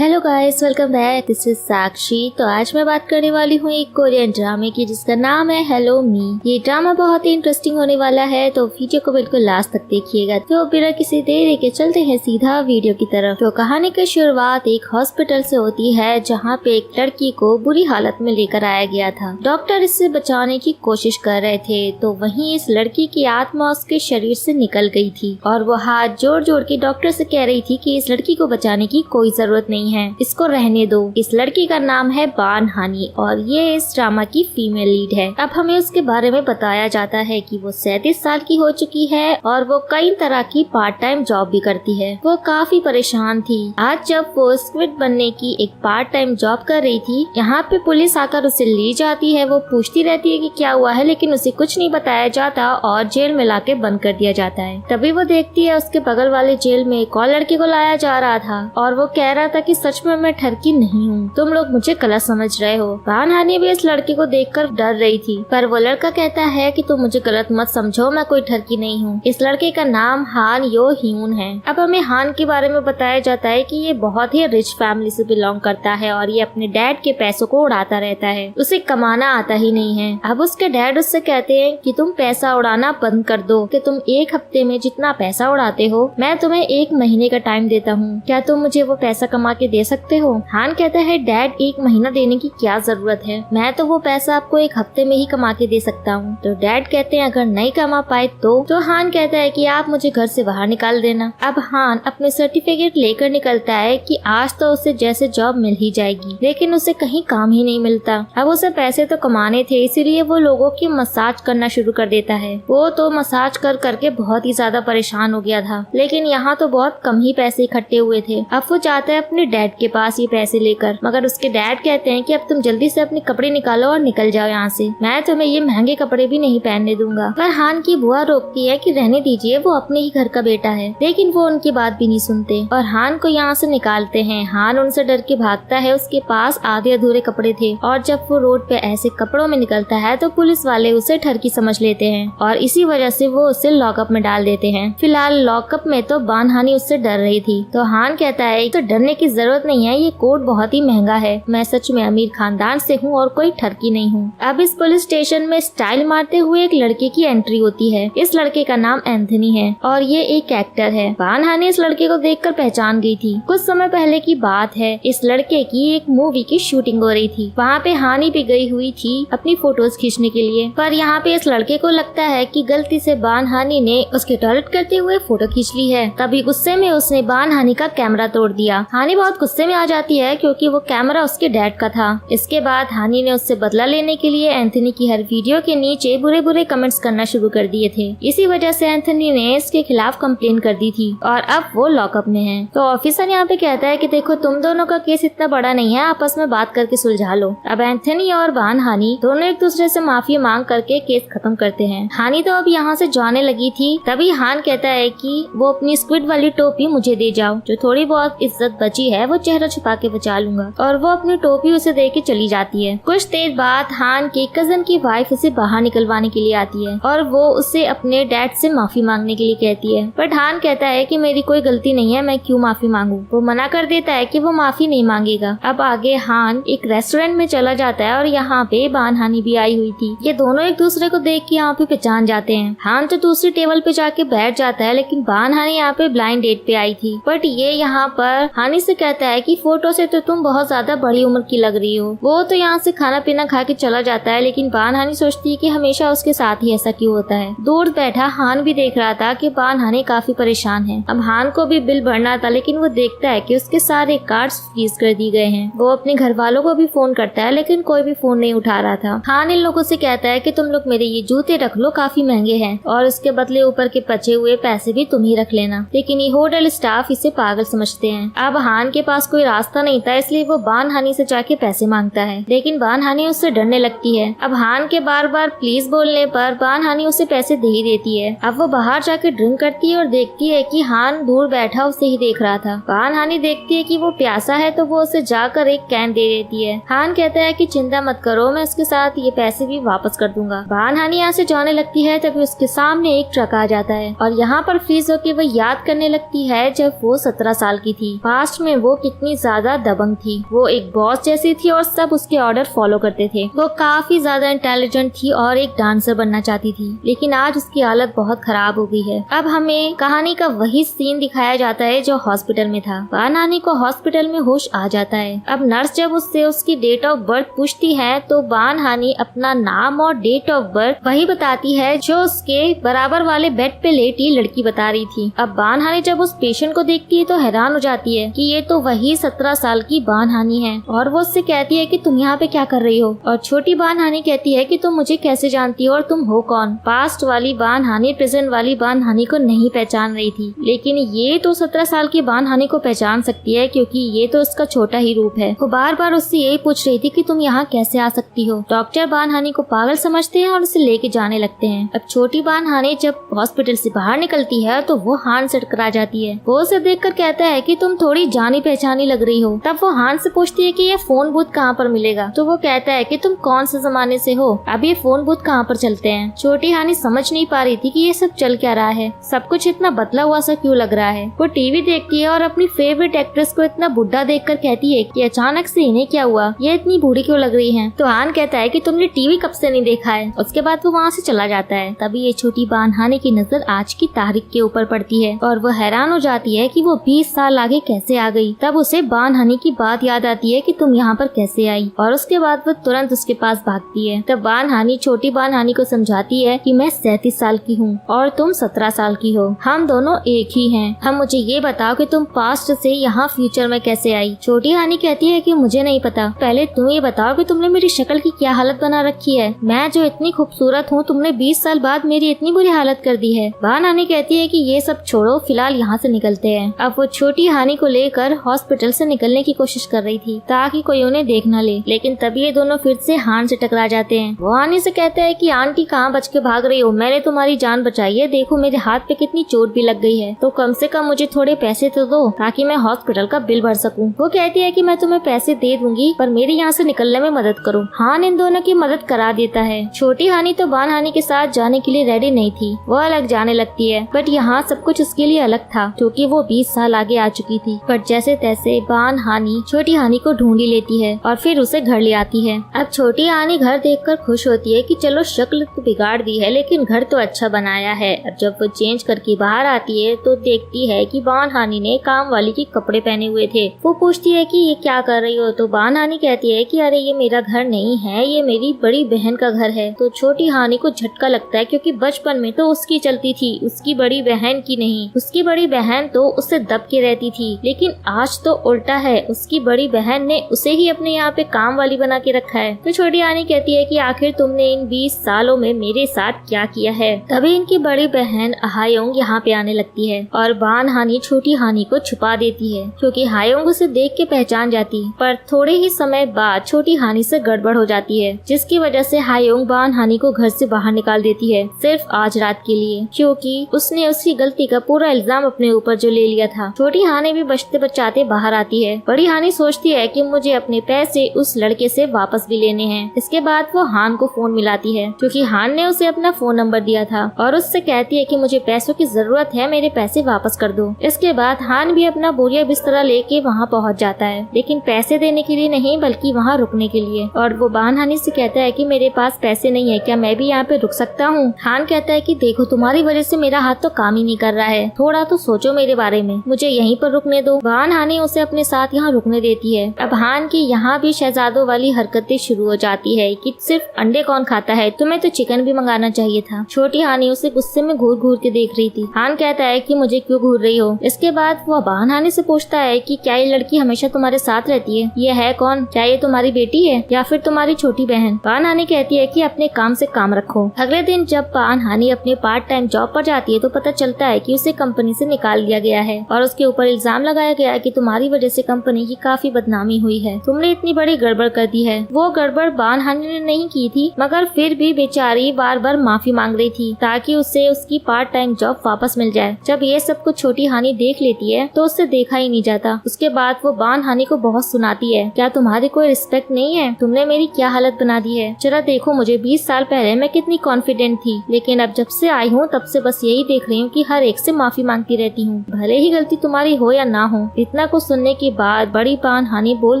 Hello guys, welcome back. This is Sakshi. तो आज मैं बात करने वाली हूँ एक कोरियन ड्रामे की जिसका नाम है हेलो मी। ये ड्रामा बहुत ही इंटरेस्टिंग होने वाला है, तो वीडियो को बिल्कुल लास्ट तक देखिएगा। तो बिना किसी देरी के चलते हैं सीधा वीडियो की तरफ। तो कहानी की शुरुआत एक हॉस्पिटल से होती है जहाँ पे एक लड़की को बुरी हालत में लेकर आया गया था। डॉक्टर इससे बचाने की कोशिश कर रहे थे, तो वहीं इस लड़की की आत्मा उसके शरीर से निकल गई थी और वो हाथ जोड़ जोड़ के डॉक्टर से कह रही थी कि इस लड़की को बचाने की कोई जरूरत नहीं है, इसको रहने दो। इस लड़की का नाम है बान हानी और ये इस ड्रामा की फीमेल लीड है। अब हमें उसके बारे में बताया जाता है कि वो 37 साल की हो चुकी है और वो कई तरह की पार्ट टाइम जॉब भी करती है। वो काफी परेशान थी। आज जब वो स्क्विड बनने की एक पार्ट टाइम जॉब कर रही थी, यहाँ पे पुलिस आकर उसे ले जाती है। वो पूछती रहती है कि क्या हुआ है, लेकिन उसे कुछ नहीं बताया जाता और जेल में लाके बंद कर दिया जाता है। तभी वो देखती है उसके बगल वाले जेल में एक और लड़के को लाया जा रहा था और वो कह रहा था कि सच में मैं ठरकी नहीं हूँ, तुम लोग मुझे गलत समझ रहे हो। बान हानी भी इस लड़के को देखकर डर रही थी, पर वो लड़का कहता है कि तुम मुझे गलत मत समझो, मैं कोई ठरकी नहीं हूँ। इस लड़के का नाम हान यो ह्यून है। अब हमें हान के बारे में बताया जाता है कि ये बहुत ही रिच फैमिली से बिलोंग करता है और ये अपने डैड के पैसों को उड़ाता रहता है। उसे कमाना आता ही नहीं है। अब उसके डैड उससे कहते हैं कि तुम पैसा उड़ाना बंद कर दो, कि तुम एक हफ्ते में जितना पैसा उड़ाते हो मैं तुम्हें 1 महीने का टाइम देता हूँ, क्या तुम मुझे वो पैसा कमा के दे सकते हो। हान कहता है डैड 1 महीना देने की क्या जरूरत है, मैं तो वो पैसा आपको 1 हफ्ते में ही कमा के दे सकता हूँ। तो डैड कहते हैं अगर नहीं कमा पाए तो हान कहता है कि आप मुझे घर से बाहर निकाल देना। अब हान अपने सर्टिफिकेट लेकर निकलता है कि आज तो उसे जैसे जॉब मिल ही जाएगी, लेकिन उसे कहीं काम ही नहीं मिलता। अब उसे पैसे तो कमाने थे, इसीलिए वो लोगों की मसाज करना शुरू कर देता है। वो तो मसाज कर करके बहुत ही ज्यादा परेशान हो गया था, लेकिन यहाँ तो बहुत कम ही पैसे इकट्ठे हुए थे। अब वो चाहता है अपने डैड के पास ये पैसे लेकर, मगर उसके डैड कहते हैं कि अब तुम जल्दी से अपने कपड़े निकालो और निकल जाओ यहाँ से, मैं तुम्हें ये महंगे कपड़े भी नहीं पहनने दूंगा। पर हान की बुआ रोकती है कि रहने दीजिए, वो अपने ही घर का बेटा है, लेकिन वो उनकी बात भी नहीं सुनते और हान को यहाँ से निकालते हैं। हान उनसे डर के भागता है, उसके पास आधे अधूरे कपड़े थे और जब वो रोड पे ऐसे कपड़ों में निकलता है तो पुलिस वाले उसे ठरकी समझ लेते हैं और इसी वजह से वो उसे लॉकअप में डाल देते हैं। फिलहाल लॉकअप में तो बान हानी उससे डर रही थी, तो हान कहता है तो डरने की जरूरत नहीं है, ये कोट बहुत ही महंगा है, मैं सच में अमीर खानदान से हूँ और कोई ठरकी नहीं हूँ। अब इस पुलिस स्टेशन में स्टाइल मारते हुए एक लड़के की एंट्री होती है। इस लड़के का नाम एंथनी है और ये एक एक्टर है। बान हानी इस लड़के को देखकर पहचान गई थी। कुछ समय पहले की बात है, इस लड़के की एक मूवी की शूटिंग हो रही थी। वहाँ पे हानी भी गई हुई थी अपनी फोटोज खींचने के लिए, पर यहाँ पे इस लड़के को लगता है कि गलती से बान हानी ने उसके टॉयलेट करते हुए फोटो खींच ली है। तभी गुस्से में उसने बान हानी का कैमरा तोड़ दिया। हानी बहुत गुस्से में आ जाती है क्योंकि वो कैमरा उसके डैड का था। इसके बाद हानी ने उससे बदला लेने के लिए एंथनी की हर वीडियो के नीचे बुरे बुरे कमेंट्स करना शुरू कर दिए थे। इसी वजह से एंथनी ने इसके खिलाफ कंप्लेन कर दी थी और अब वो लॉकअप में है। तो ऑफिसर यहाँ पे कहता है कि देखो तुम दोनों का केस इतना बड़ा नहीं है, आपस में बात करके सुलझा लो। अब एंथनी और बान हानी दोनों एक दूसरे से माफी मांग करके केस खत्म करते हैं। हानी तो अब यहाँ से जाने लगी थी, तभी हान कहता है कि वो अपनी स्क्विड वाली टोपी मुझे दे जाओ, जो थोड़ी बहुत इज्जत बची है वो चेहरा छुपा के बचा लूंगा, और वो अपनी टोपी उसे दे के चली जाती है। कुछ देर बाद हान के कजन की वाइफ उसे बाहर निकलवाने के लिए आती है और वो उसे अपने डैड से माफी मांगने के लिए कहती है, बट हान कहता है कि मेरी कोई गलती नहीं है, मैं क्यों माफी मांगू। वो मना कर देता है कि वो माफी नहीं मांगेगा। अब आगे हान एक रेस्टोरेंट में चला जाता है और यहाँ पे बान हानी भी आई हुई थी। ये दोनों एक दूसरे को देख के यहाँ पे पहचान जाते हैं। हान तो दूसरी टेबल पे जाके बैठ जाता है, लेकिन बान हानी यहाँ पे ब्लाइंड डेट पे आई थी। बट ये यहाँ पर हानी से कहता है कि फोटो से तो तुम बहुत ज्यादा बड़ी उम्र की लग रही हो। वो तो यहाँ से खाना पीना खा के चला जाता है, लेकिन बान हानी सोचती है कि हमेशा उसके साथ ही ऐसा क्यों होता है। दूर बैठा हान भी देख रहा था कि बान हानी काफी परेशान है। अब हान को भी बिल भरना था, लेकिन वो देखता है कि उसके सारे कार्ड्स फ्रीज कर दिए गए हैं। वो अपने घर वालों को भी फोन करता है, लेकिन कोई भी फोन नहीं उठा रहा था। हान इन लोगों से कहता है कि तुम लोग मेरे ये जूते रख लो, काफी महंगे हैं, और इसके बदले ऊपर के बचे हुए पैसे भी तुम ही रख लेना। लेकिन ये होटल स्टाफ इसे पागल समझते हैं। अब हान के पास कोई रास्ता नहीं था, इसलिए वो बान हानी से जाके पैसे मांगता है, लेकिन बान हानी उससे डरने लगती है। अब हान के बार बार प्लीज बोलने पर बान हानी उसे पैसे दे ही देती है। अब वो बाहर जाके ड्रिंक करती है और देखती है कि हान दूर बैठा उसे ही देख रहा था। बान हानी देखती है कि वो प्यासा है, तो वो उसे जाकर एक कैन दे देती है। हान कहता है कि चिंता मत करो, मैं उसके साथ ये पैसे भी वापस कर दूंगा। बान हानी यहाँ से जाने लगती है, तभी उसके सामने एक ट्रक आ जाता है और यहाँ पर फ्रीज होकर वो याद करने लगती है जब वो 17 साल की थी। पास्ट में वो कितनी ज्यादा दबंग थी। वो एक बॉस जैसी थी और सब उसके ऑर्डर फॉलो करते थे। वो काफी ज्यादा इंटेलिजेंट थी और एक डांसर बनना चाहती थी, लेकिन आज उसकी हालत बहुत खराब हो गई है। अब हमें कहानी का वही सीन दिखाया जाता है जो हॉस्पिटल में था। बानहानी को हॉस्पिटल में होश आ जाता है। अब नर्स जब उससे उसकी डेट ऑफ बर्थ पूछती है तो बानहानी अपना नाम और डेट ऑफ बर्थ वही बताती है जो उसके बराबर वाले बेड पे लेटी लड़की बता रही थी। अब बानहानी जब उस पेशेंट को देखती है तो हैरान हो जाती है कि ये तो वही 17 साल की बानहानी है, और वो उससे कहती है कि तुम यहाँ पे क्या कर रही हो। और छोटी बानहानी कहती है कि तुम मुझे कैसे जानती हो और तुम हो कौन। पास्ट वाली बानहानी प्रेजेंट वाली बानहानी को नहीं पहचान रही थी, लेकिन ये तो 17 साल की बानहानी को पहचान सकती है क्योंकि ये तो उसका छोटा ही रूप है। वो बार बार उससे यही पूछ रही थी कि तुम यहाँ कैसे आ सकती हो। डॉक्टर बानहानी को पागल समझते हैं और उसे लेके जाने लगते हैं। अब छोटी बानहानी जब हॉस्पिटल से बाहर निकलती है तो वो हान से टकरा जाती है। वो उसे देखकर कहता है कि तुम थोड़ी जानी पहचानी लग रही हो। तब वो हान से पूछती है कि ये फोन बूथ कहाँ पर मिलेगा, तो वो कहता है कि तुम कौन से जमाने से हो, अब ये फोन बूथ कहाँ पर चलते हैं। छोटी हानी समझ नहीं पा रही थी कि ये सब चल क्या रहा है, सब कुछ इतना बदला हुआ सा क्यों लग रहा है। वो टीवी देखती है और अपनी फेवरेट एक्ट्रेस को इतना बुढ़ा देखकर कहती है कि अचानक से इन्हें क्या हुआ, ये इतनी बूढ़ी क्यों लग रही हैं। तो हान कहता है कि तुमने टीवी कब से नहीं देखा है। उसके बाद वो वहाँ से चला जाता है। तभी ये छोटी बानहानी की नजर आज की तारीख के ऊपर पड़ती है और वो हैरान हो जाती है कि वो 20 साल आगे कैसे आ गई। तब उसे बानहानी की बात याद आती है कि तुम यहाँ पर कैसे आई, और उसके बाद वो तुरंत उसके पास भागती है। तब बानहानी छोटी बानहानी को समझाती है कि मैं 37 साल की हूँ और तुम 17 साल की हो, हम दोनों एक ही हैं। हम मुझे ये बताओ कि तुम पास्ट से यहाँ फ्यूचर में कैसे आई। छोटी हानी कहती है कि मुझे नहीं पता, पहले तुम ये बताओ कि तुमने मेरी शक्ल की क्या हालत बना रखी है। मैं जो इतनी खूबसूरत हूँ, तुमने 20 साल बाद मेरी इतनी बुरी हालत कर दी है। बानहानी कहती है कि ये सब छोड़ो, फिलहाल यहाँ से निकलते हैं। अब वो छोटी हानी को लेकर हॉस्पिटल से निकलने की कोशिश कर रही थी ताकि कोई उन्हें देख न ले, लेकिन तभी ये दोनों फिर से हान से टकरा जाते हैं। वो हानी से कहते हैं कि आंटी कहाँ बच के भाग रही हो, मैंने तुम्हारी जान बचाई है, देखो मेरे हाथ पे कितनी चोट भी लग गई है, तो कम से कम मुझे थोड़े पैसे तो दो ताकि मैं हॉस्पिटल का बिल भर सकूं। वो कहती है कि मैं तुम्हें पैसे दे दूंगी, पर मेरे यहाँ से निकलने में मदद करो। हान इन दोनों की मदद करा देता है। छोटी हानी तो बानहानी के साथ जाने के लिए रेडी नहीं थी, वो अलग जाने लगती है, बट यहाँ सब कुछ उसके लिए अलग था क्योंकि वो 20 साल आगे आ चुकी थी। पर जैसे तैसे बानहानी छोटी हानी को ढूंढ लेती है और फिर उसे घर ले आती है। अब छोटी हानी घर देखकर खुश होती है कि चलो शक्ल तो बिगाड़ दी है लेकिन घर तो अच्छा बनाया है। अब जब वो चेंज करके बाहर आती है तो देखती है कि बानहानी ने काम वाली के कपड़े पहने हुए थे। वो पूछती है कि ये क्या कर रही हो, तो बानहानी कहती है कि अरे ये मेरा घर नहीं है, ये मेरी बड़ी बहन का घर है। तो छोटी हानी को झटका लगता है क्योंकि बचपन में तो उसकी चलती थी, उसकी बड़ी बहन की नहीं। उसकी बड़ी बहन तो उससे दब के रहती थी, लेकिन आज तो उल्टा है, उसकी बड़ी बहन ने उसे ही अपने यहाँ पे काम वाली बना के रखा है। तो छोटी हानी कहती है कि आखिर तुमने इन 20 सालों में मेरे साथ क्या किया है। तभी इनकी बड़ी बहन हायोंग यहाँ पे आने लगती है और बानहानी छोटी हानी को छुपा देती है क्योंकि हायोंग उसे देख के पहचान जाती है। पर थोड़े ही समय बाद छोटी हानी से गड़बड़ हो जाती है, जिसकी वजह से हायोंग बानहानी को घर से बाहर निकाल देती है, सिर्फ आज रात के लिए, क्योंकि उसने उसकी गलती का पूरा इल्जाम अपने ऊपर जो ले लिया था। छोटी हानी भी बचते बचाते बाहर आती है। बड़ी हानी सोचती है कि मुझे अपने पैसे उस लड़के से वापस भी लेने हैं। इसके बाद वो हान को फोन मिलाती है क्योंकि हान ने उसे अपना फोन नंबर दिया था और उससे कहती है कि मुझे पैसों की जरूरत है, मेरे पैसे वापस कर दो। इसके बाद हान भी अपना बोरिया बिस्तरा लेके वहाँ पहुँच जाता है, लेकिन पैसे देने के लिए नहीं बल्कि वहाँ रुकने के लिए। और वो बानहानी से कहता है कि मेरे पास पैसे नहीं है, क्या मैं भी यहाँ पे रुक सकता हूँ। हान कहता है कि देखो तुम्हारी वजह से मेरा हाथ तो काम ही नहीं कर रहा है, थोड़ा तो सोचो मेरे बारे में, मुझे यहीं पर रुकने दो। बानहानी उसे अपने साथ यहाँ रुकने देती है। अब हान की यहाँ भी शहजादों वाली हरकतें शुरू हो जाती है कि सिर्फ अंडे कौन खाता है, तुम्हें तो चिकन भी मंगाना चाहिए था। छोटी हानी उसे गुस्से में घूर घूर के देख रही थी। हान कहता है कि मुझे क्यों घूर रही हो। इसके बाद वो बानहानी से पूछता है कि क्या ये लड़की हमेशा तुम्हारे साथ रहती है, ये है कौन, क्या ये तुम्हारी बेटी है या फिर तुम्हारी छोटी बहन। बानहानी कहती है कि अपने काम से काम रखो। अगले दिन जब बानहानी अपने पार्ट टाइम जॉब पर जाती है तो पता चलता है कि उसे कंपनी से निकाल दिया गया है और उसके ऊपर इल्जाम लगाया गया है कि तुम्हारी वजह से कंपनी की काफी बदनामी हुई है, तुमने इतनी बड़ी गड़बड़ कर दी है। वो गड़बड़ बानहानी ने नहीं की थी, मगर फिर भी बेचारी बार बार माफी मांग रही थी ताकि उसे उसकी पार्ट टाइम जॉब वापस मिल जाए। जब ये सब कुछ छोटी हानी देख लेती है तो उससे देखा ही नहीं जाता। उसके बाद वो बानहानी को बहुत सुनाती है, क्या तुम्हारी कोई रिस्पेक्ट नहीं है, तुमने मेरी क्या हालत बना दी है। जरा देखो मुझे 20 साल पहले मैं कितनी कॉन्फिडेंट थी, लेकिन अब जब से आई हूँ तब से बस यही देख रही हूँ कि हर एक से माफी मांगती रहती हूँ, भले ही गलती तुम्हारी हो या ना हो। इतना कुछ सुनने के बाद बड़ी बहन हानि बोल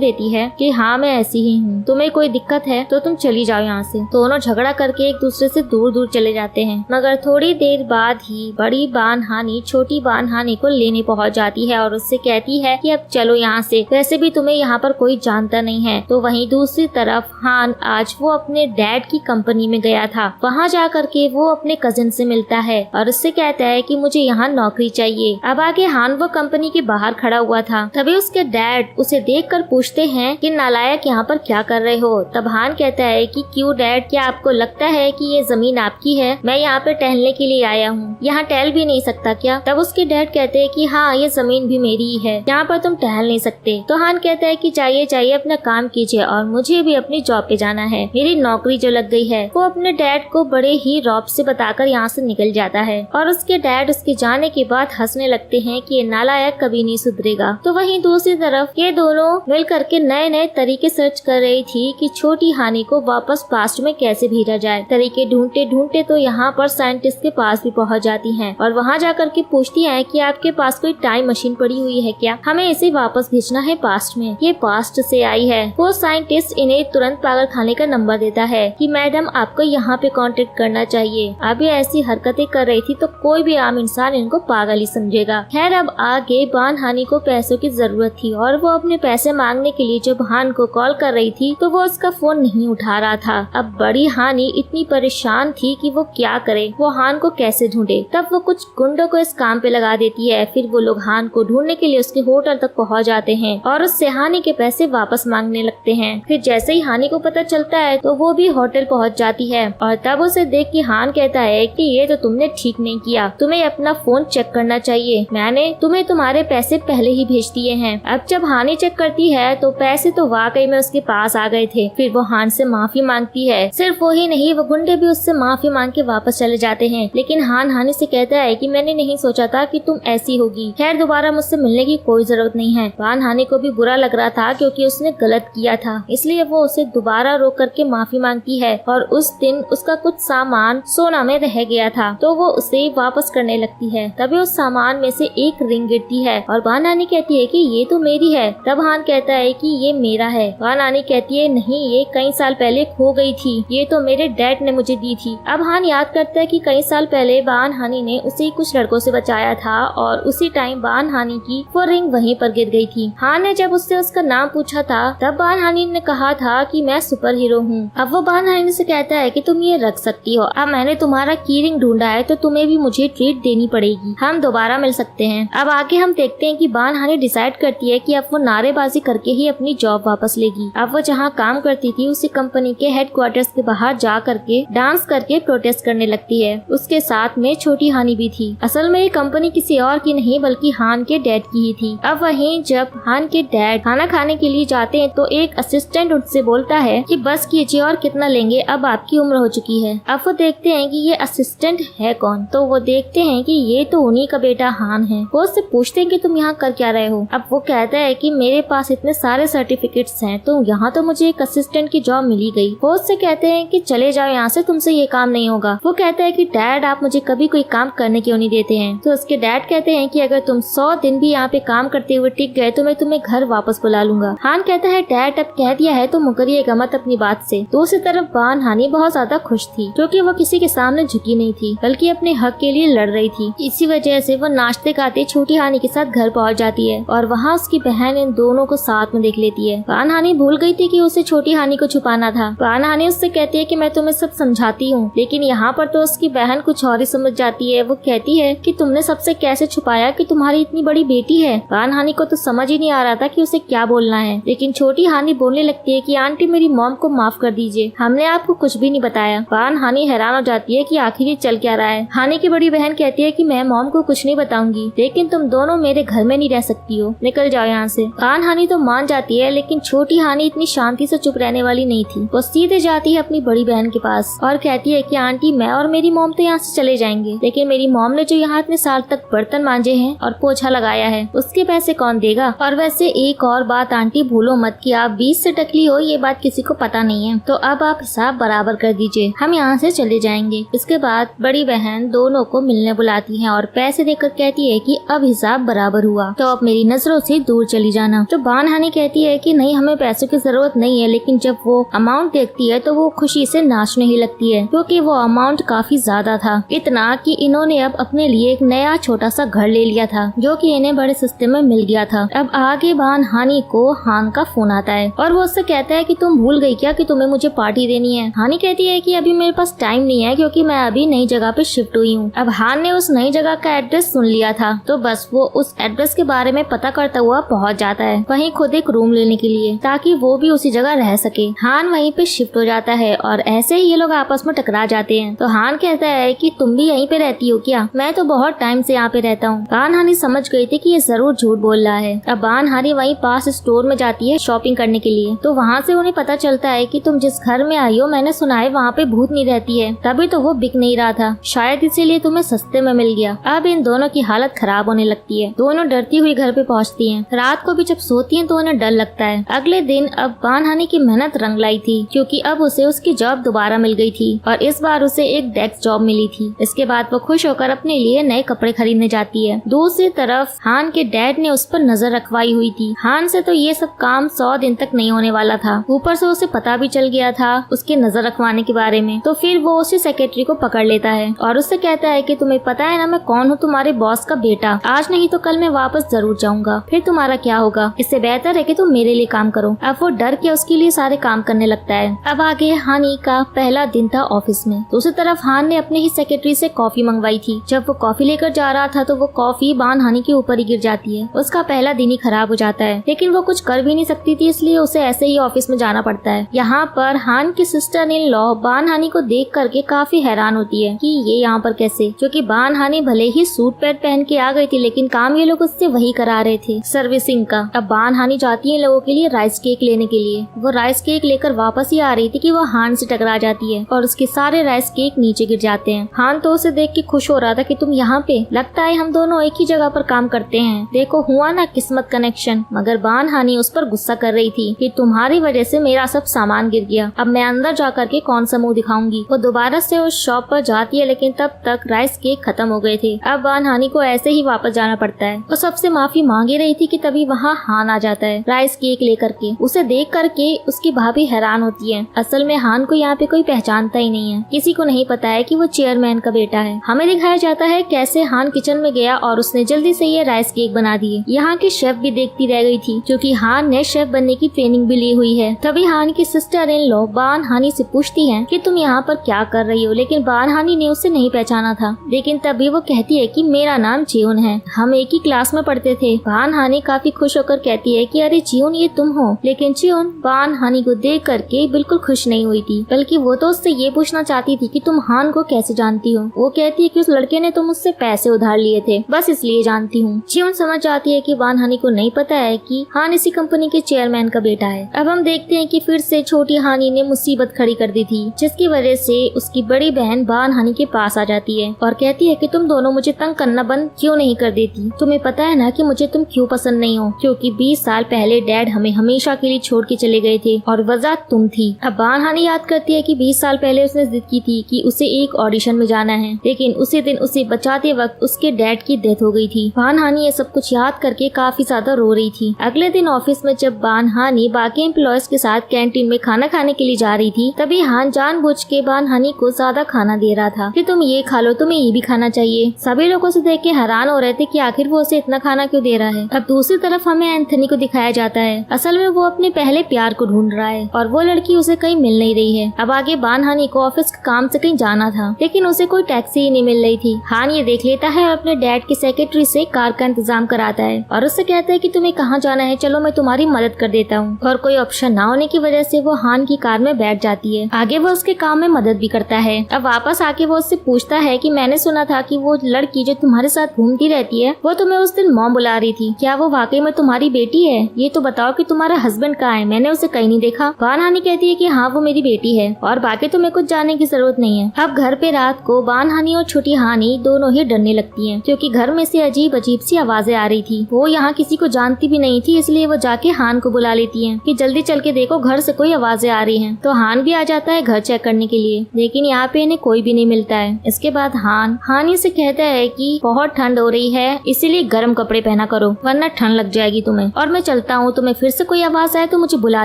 देती है कि हाँ मैं ऐसी ही हूँ, तुम्हें कोई दिक्कत है तो तुम चली जाओ यहाँ से। दोनों झगड़ा करके एक दूसरे से दूर दूर चले जाते हैं। मगर थोड़ी देर बाद ही बड़ी बहन हानि छोटी बहन हानि को लेने पहुँच जाती है और उससे कहती है कि अब चलो यहाँ से, वैसे भी तुम्हें यहाँ पर कोई जानता नहीं है। तो वहीं दूसरी तरफ हान आज वो अपने डैड की कंपनी में गया था। वहाँ जा करके वो अपने कजिन से मिलता है और उससे कहता है कि मुझे यहाँ नौकरी चाहिए। अब आगे हान वो कंपनी के बाहर खड़ा हुआ था। तभी उसके डैड उसे देखकर पूछते हैं कि नालायक यहाँ पर क्या कर रहे हो। तब हान कहता है कि क्यों डैड, क्या आपको लगता है कि ये जमीन आपकी है? मैं यहाँ पे टहलने के लिए आया हूँ, यहाँ टहल भी नहीं सकता क्या? तब उसके डैड कहते हैं कि हाँ ये जमीन भी मेरी ही है, यहाँ पर तुम टहल नहीं सकते। तो हान कहता है कि चाहिए अपना काम कीजिए और मुझे भी अपनी जॉब पे जाना है, मेरी नौकरी जो लग गई है। वो अपने डैड को बड़े ही रौब से बताकर यहाँ से निकल जाता है और उसके डैड उसके जाने के बाद हंसने लगते हैं कि ये नालायक कभी नहीं सुधरेगा। तो वहीं दूसरी तरफ ये दोनों मिल करके नए नए तरीके सर्च कर रही थी कि छोटी हानि को वापस पास्ट में कैसे भेजा जाए। तरीके ढूंढते ढूंढते तो यहाँ पर साइंटिस्ट के पास भी पहुँच जाती है और वहाँ जाकर के पूछती है कि आपके पास कोई टाइम मशीन पड़ी हुई है क्या? हमें इसे वापस भेजना है पास्ट में, ये पास्ट से आई है। वो साइंटिस्ट इन्हें तुरंत पागल खाने का नंबर देता है कि मैडम आपको यहाँ पे कांटेक्ट करना चाहिए। अब ये ऐसी हरकतें कर रही थी तो कोई भी आम इंसान इनको पागल ही समझेगा। खैर अब आगे बहन हानि को पैसों की जरूरत थी और वो अपने पैसे मांगने के लिए जब हान को कॉल कर रही थी तो वो उसका फोन नहीं उठा रहा था। अब बड़ी हानि इतनी परेशान थी कि वो क्या करे, वो हान को कैसे ढूंढे। तब वो कुछ गुंडों को इस काम पे लगा देती है। फिर वो लोग हान को ढूंढने के लिए उसके होटल तक पहुँच जाते हैं और उससे हानि के पैसे वापस मांगने लगते हैं। फिर जैसे ही हानि को पता चलता है तो वो भी होटल पहुँच जाती है और तब उसे देख के हान कहता है कि ये तो तुमने ठीक नहीं किया, तुम्हें अपना फोन चेक करना चाहिए, मैंने तुम्हें तुम्हारे पैसे पहले ही भेज दिए हैं। अब जब हानि चेक करती है तो पैसे तो वाकई में उसके पास आ गए थे। फिर वो हान से माफी मांगती है। सिर्फ वो ही नहीं, वो गुंडे भी उससे माफी मांग के वापस चले जाते हैं। लेकिन हान हानि से कहता है कि मैंने नहीं सोचा था कि तुम ऐसी होगी, खैर दोबारा मुझसे मिलने की कोई जरूरत नहीं है। बहन हानि को भी बुरा लग रहा था क्योंकि उसने गलत किया था, इसलिए वो उसे दोबारा रोक करके माफी मांगती है और उस दिन उसका कुछ सामान सोना में रह गया था तो वो उसे वापस करने लगती है। तभी उस सामान में से एक रिंग गिरती है और बहन हानि कहती है कि ये तो मेरी है। तब हान कहता है कि ये मेरा है। बहन हानि कहती है नहीं, ये कई साल पहले खो गई थी, ये तो मेरे डैड ने मुझे दी थी। अब हान याद करता है कि कई साल पहले बहन हानि ने उसे कुछ लड़कों से बचाया था और उसी टाइम बहन हानि की वो रिंग वहीं पर गिर गई थी। हान ने जब उससे उसका नाम पूछा था तब बहन हानि ने कहा था कि मैं सुपर हीरो हूँ। अब वो बहन हानि से कहता है कि तुम ये रख सकती हो, अब मैंने तुम्हारा की रिंग ढूंढा है तो तुम्हें भी मुझे ट्रीट देनी पड़ेगी, हम दोबारा मिल सकते हैं। अब आगे हम देखते हैं कि बहन हानि डिसाइड करती है कि अब वो नारेबाजी करके ही अपनी जॉब वापस लेगी। अब वो जहाँ काम करती थी उसी कंपनी के हेडक्वार्टर्स के बाहर जा करके डांस करके प्रोटेस्ट करने लगती है। उसके साथ में छोटी हानि भी थी। असल में ये कंपनी किसी और की नहीं बल्कि हान के डैड की ही थी। अब वहीं जब हान के डैड खाना खाने के लिए जाते हैं तो एक असिस्टेंट उनसे बोलता है कि बस कीजिए और कितना लेंगे, अब आपकी उम्र हो चुकी है। अब वो देखते हैं कि ये असिस्टेंट है कौन, तो वो देखते हैं कि ये तो उन्हीं का बेटा हान है। वो उससे पूछते हैं कि तुम यहाँ कर क्या रहे हो। अब वो कहता है कि मेरे पास इतने सारे सर्टिफिकेट्स हैं तो यहाँ तो मुझे एक असिस्टेंट की जॉब मिली गई। वो उससे कहते हैं कि चले जाओ यहाँ से, तुमसे ये काम नहीं होगा। वो कहता है कि डैड आप मुझे कभी कोई काम करने क्यों नहीं देते हैं। तो उसके डैड कहते हैं कि अगर तुम 100 दिन भी यहाँ पे काम करते हुए टिक गए तो मैं तुम्हें घर वापस बुला लूंगा। हान कहता है डैड अब कह दिया है तो मुकरिएगा मत अपनी बात से। दूसरी तरफ बहन हानि बहुत ज्यादा खुश थी क्योंकि वो किसी के सामने झुकी नहीं थी बल्कि अपने हक के लिए लड़ रही थी। इसी वजह से वो नाचते गाते छोटी हानि के साथ घर पहुँच जाती है और वहाँ उसकी बहन इन दोनों को साथ में देख लेती है। बहन हानि भूल गई थी कि उसे छोटी हानि को छुपाना था। बहन हानि उससे कहती है कि मैं तुम्हें सब समझाती हूँ, लेकिन यहाँ पर तो उसकी बहन कुछ और ही समझ जाती है। वो कहती है कि तुमने सबसे कैसे छुपाया कि तुम्हारी इतनी बड़ी बेटी है। बहन हानि को तो समझ ही नहीं आ रहा था कि उसे क्या बोलना है, लेकिन छोटी हानि बोलने लगती है कि आंटी मेरी मॉम को माफ कर दीजिए, हमने आपको कुछ भी नहीं बताया। बहन हानि हैरान हो जाती है कि आखिर ये चल क्या रहा है। हानि की बड़ी बहन कहती है कि मैं मॉम को कुछ नहीं बताऊंगी, लेकिन तुम दोनों मेरे घर में नहीं रह सकती हो, निकल जाओ यहाँ से। बहन हानि तो मान जाती है, लेकिन छोटी हानि इतनी शांति से चुप रहने वाली नहीं थी। वो सीधे जाती है अपनी बड़ी बहन के पास और कहती है कि आंटी मैं और मेरी मॉम तो यहाँ से चले जाएंगे, लेकिन मेरी मॉम ने जो यहाँ इतने साल तक बर्तन मांजे हैं और पोछा लगाया है उसके पैसे कौन देगा। और वैसे एक और बात आंटी भूलो मत कि आप 20 से टकली हो, ये बात किसी को पता नहीं है, तो अब आप हिसाब बराबर कर दीजिए, हम यहाँ से चले जाएंगे। इसके बाद बड़ी बहन दोनों को मिलने बुलाती है और पैसे देकर कहती है कि अब हिसाब बराबर हुआ। तो अब मेरी नजरों से दूर चली जाना। तो बान हानी कहती है कि नहीं, हमें पैसों की जरूरत नहीं है, लेकिन जब वो अमाउंट देखती है तो वो खुशी से नाचने ही लगती है, क्योंकि वो अमाउंट काफी ज्यादा था, इतना कि इन्होंने अब अपने लिए एक नया छोटा सा घर ले लिया था जो कि इन्हें बड़े सस्ते में मिल गया था। अब आगे बान हानी को हान का फोन आता है और वो उससे कहता है कि तुम भूल गई क्या कि तुम्हें मुझे पार्टी देनी है। हानी कहती है कि अभी मेरे पास टाइम नहीं है, क्योंकि मैं अभी नई जगह पे शिफ्ट हुई हूँ। अब हान ने उस नई जगह का एड्रेस सुन लिया था, तो बस वो उस एड्रेस के बारे में पता करता हुआ पहुँच जाता है वहीं खुद एक रूम लेने के लिए, ताकि वो भी उसी जगह रह सके। हान वहीं पे शिफ्ट हो जाता है और ऐसे ही ये लोग आपस में टकरा जाते हैं। तो हान कहता है कि तुम भी यहीं पे रहती हो क्या? मैं तो बहुत टाइम से यहाँ पे रहता हूँ। बान हानी समझ गई थी कि ये जरूर झूठ बोल रहा है। अब बान हानी वहीं पास स्टोर में जाती है शॉपिंग करने के लिए। तो वहाँ से उन्हें पता चलता है कि तुम जिस घर में आई हो, मैंने सुना है वहाँ पे भूत नहीं रहती है, तभी तो वो बिक नहीं रहा था, शायद इसीलिए तुम्हें सस्ते में मिल गया। अब इन दोनों की हालत खराब होने लगती है। दोनों डरती हुई घर पे पहुँचती है। रात को भी जब सोती है तो उन्हें डर लगता है। अगले दिन अब बान हानी की मेहनत रंग लाई थी, क्योंकि अब उसे उसकी जॉब दोबारा मिल गई थी और इस बार उसे एक डेस्क जॉब मिली थी। इसके बाद वो खुश होकर अपने लिए नए कपड़े खरीदने जाती है। दूसरी तरफ हान के डैड ने उस पर नजर रखवाई हुई थी। हान से तो ये सब काम 100 दिन तक नहीं होने वाला था, ऊपर से उसे पता भी चल गया था उसके नजर रखवाने के बारे में। तो फिर वो उसी सेक्रेटरी को पकड़ लेता है और उससे कहता है कि तुम्हें पता है ना मैं कौन हूँ, तुम्हारे बॉस का बेटा। आज नहीं तो कल मैं वापस जरूर जाऊंगा, फिर तुम्हारा क्या होगा? इससे बेहतर है कि तुम मेरे लिए काम करो। अब वो डर के उसके लिए सारे काम करने लगता है। अब आगे हानी का पहला दिन था ऑफिस में। दूसरी तरफ हान ने अपने ही सेक्रेटरी से कॉफी मंगवाई थी। जब वो कॉफी लेकर जा रहा था तो वो कॉफी बान हानी के ऊपर ही गिर जाती है। उसका पहला दिन ही खराब हो जाता है, लेकिन वो कुछ कर भी नहीं सकती थी, इसलिए उसे ऐसे ही ऑफिस में जाना पड़ता है। यहाँ पर हान की सिस्टर इन लॉ बान हानी को देख करके काफी हैरान होती है कि ये यहाँ पर कैसे, क्योंकि बान हानी भले ही सूट पैंट पहन के आ गई थी, लेकिन काम ये लोग उससे वही करा रहे थे, सर्विसिंग का। अब बान हानी जाती है लोगों के लिए राइस केक लेने के लिए। वो राइस केक लेकर वापस ही आ रही थी कि वो हान से टकरा जाती है और उसके सारे राइस केक नीचे गिर जाते हैं। हान तो उसे देख के खुश हो रहा था कि तुम यहाँ पे, लगता है हम दोनों एक ही जगह पर काम करते हैं, देखो हुआ ना किस्मत कनेक्शन। मगर बान हानी उस पर गुस्सा कर रही थी कि तुम्हारी वजह से मेरा सब सामान गिर गया, अब मैं अंदर जा करके कौन सा मुंह दिखाऊंगी। वो दोबारा से उस शॉप पर जाती है, लेकिन तब तक राइस केक खत्म हो गए थे। अब बान हानी को ऐसे ही वापस जाना पड़ता है। वो सबसे माफी मांग रही थी कि तभी वहाँ हान आ जाता है राइस केक लेकर के। उसे देख करके उसकी भाभी हैरान होती है। असल में हान को यहाँ पे कोई पहचानता ही नहीं है, किसी को नहीं पता है कि वो चेयरमैन का बेटा है। हमें दिखाया जाता है कैसे हान किचन में गया और उसने जल्दी से ये राइस केक बना दिए। यहाँ की शेफ भी देखती रह गई थी, क्योंकि हान ने शेफ बनने की ट्रेनिंग भी ली हुई है। तभी हान की सिस्टर इन लॉ बान हानी से पूछती है कि तुम यहाँ पर क्या कर रही हो, लेकिन बान हानी ने उसे नहीं पहचाना था। लेकिन तभी वो कहती है कि मेरा नाम जियोन है, हम एक ही क्लास में पढ़ते थे। बान हानी काफी खुश होकर कहती है कि अरे जियोन ये तुम हो। लेकिन जियोन बान हानी को देख करके बिल्कुल खुश नहीं हुई थी, बल्कि वो तो उससे ये पूछना चाहती थी कि तुम हान को कैसे जानती हो। वो कहती है कि उस लड़के ने तो मुझसे पैसे उधार लिए थे, बस इसलिए जानती हूँ। जियोन समझ जाती है कि बान हानी को नहीं पता है कि हान इसी कंपनी के चेयरमैन का बेटा है। अब हम देखते हैं कि फिर से छोटी हानी ने मुसीबत खड़ी कर दी थी, जिसकी वजह से उसकी बड़ी बहन बान हानी के पास आ जाती है और कहती है कि तुम दोनों मुझे तंग करना बंद क्यों नहीं कर देती? तुम्हें पता है ना कि मुझे तुम क्यों पसंद नहीं हो, क्योंकि 20 साल पहले डैड हमें हमेशा के लिए छोड़ के चले गए थे और वजह तुम थी। अब बान हानी याद करती है कि 20 साल पहले उसने जिद की थी कि उसे एक ऑडिशन में जाना है, लेकिन उसी दिन उसे बचाते वक्त उसके डैड की डेथ हो गई थी। बान हानी ये सब कुछ याद करके काफी ज्यादा रो रही थी। अगले दिन ऑफिस में जब बान हानी बाकी एम्प्लॉयज के साथ कैंटीन में खाना खाने के लिए जा रही थी, तभी हान जानबूझ के बान हानी को ज्यादा खाना दे रहा था कि तुम ये खा लो, तुम्हें ये भी खाना चाहिए। सभी लोगों से देख के हैरान हो रहे थे कि आखिर वो उसे इतना खाना क्यों दे रहा है। अब दूसरी तरफ हमें एंथनी को दिखाया जाता है। असल में वो अपने पहले प्यार को ढूंढ रहा है और वो लड़की उसे कहीं मिल नहीं रही है। अब आगे बान हानी को ऑफिस के काम से कहीं जाना था, लेकिन उसे कोई टैक्सी ही नहीं मिल रही थी। हान ये देख लेता है और अपने डैड की सेक्रेटरी से कार का इंतजाम कराता है और उससे कहता है कि तुम्हें कहाँ जाना है, चलो मैं तुम्हारी मदद कर देता हूँ। और कोई ऑप्शन ना होने की वजह से वो हान की कार में बैठ जाती है। आगे वो उसके काम में मदद भी करता है। अब वापस आके वो उससे पूछता है कि मैंने सुना था कि वो लड़की जो तुम्हारे साथ घूमती रहती है वो तुम्हें उस दिन मॉम बुला रही थी, क्या वो वाकई में तुम्हारी बेटी है? ये तो बताओ कि तुम्हारा हस्बैंड कहाँ है, मैंने उसे कहीं नहीं देखा। बान हानी कहती है कि हाँ वो मेरी बेटी है और बाकी तुम्हें कुछ जानने की जरूरत नहीं है। अब घर पे रात को बान हानी और छोटी हानी दोनों ही डरने लगती हैं, क्योंकि घर में से अजीब अजीब सी आवाजें आ रही थी। वो यहाँ किसी को जानती भी नहीं थी, इसलिए वो जाके हान को बुला लेती हैं कि जल्दी चल के देखो घर से कोई आवाजें आ रही हैं। तो हान भी आ जाता है घर चेक करने के लिए, लेकिन यहाँ पे इन्हें कोई भी नहीं मिलता है। इसके बाद हान हानी से कहता है कि बहुत ठंड हो रही है, इसीलिए गर्म कपड़े पहना करो वरना ठंड लग जाएगी तुम्हें। और मैं चलता हूँ, तुम्हें फिर से कोई आवाज आए तो मुझे बुला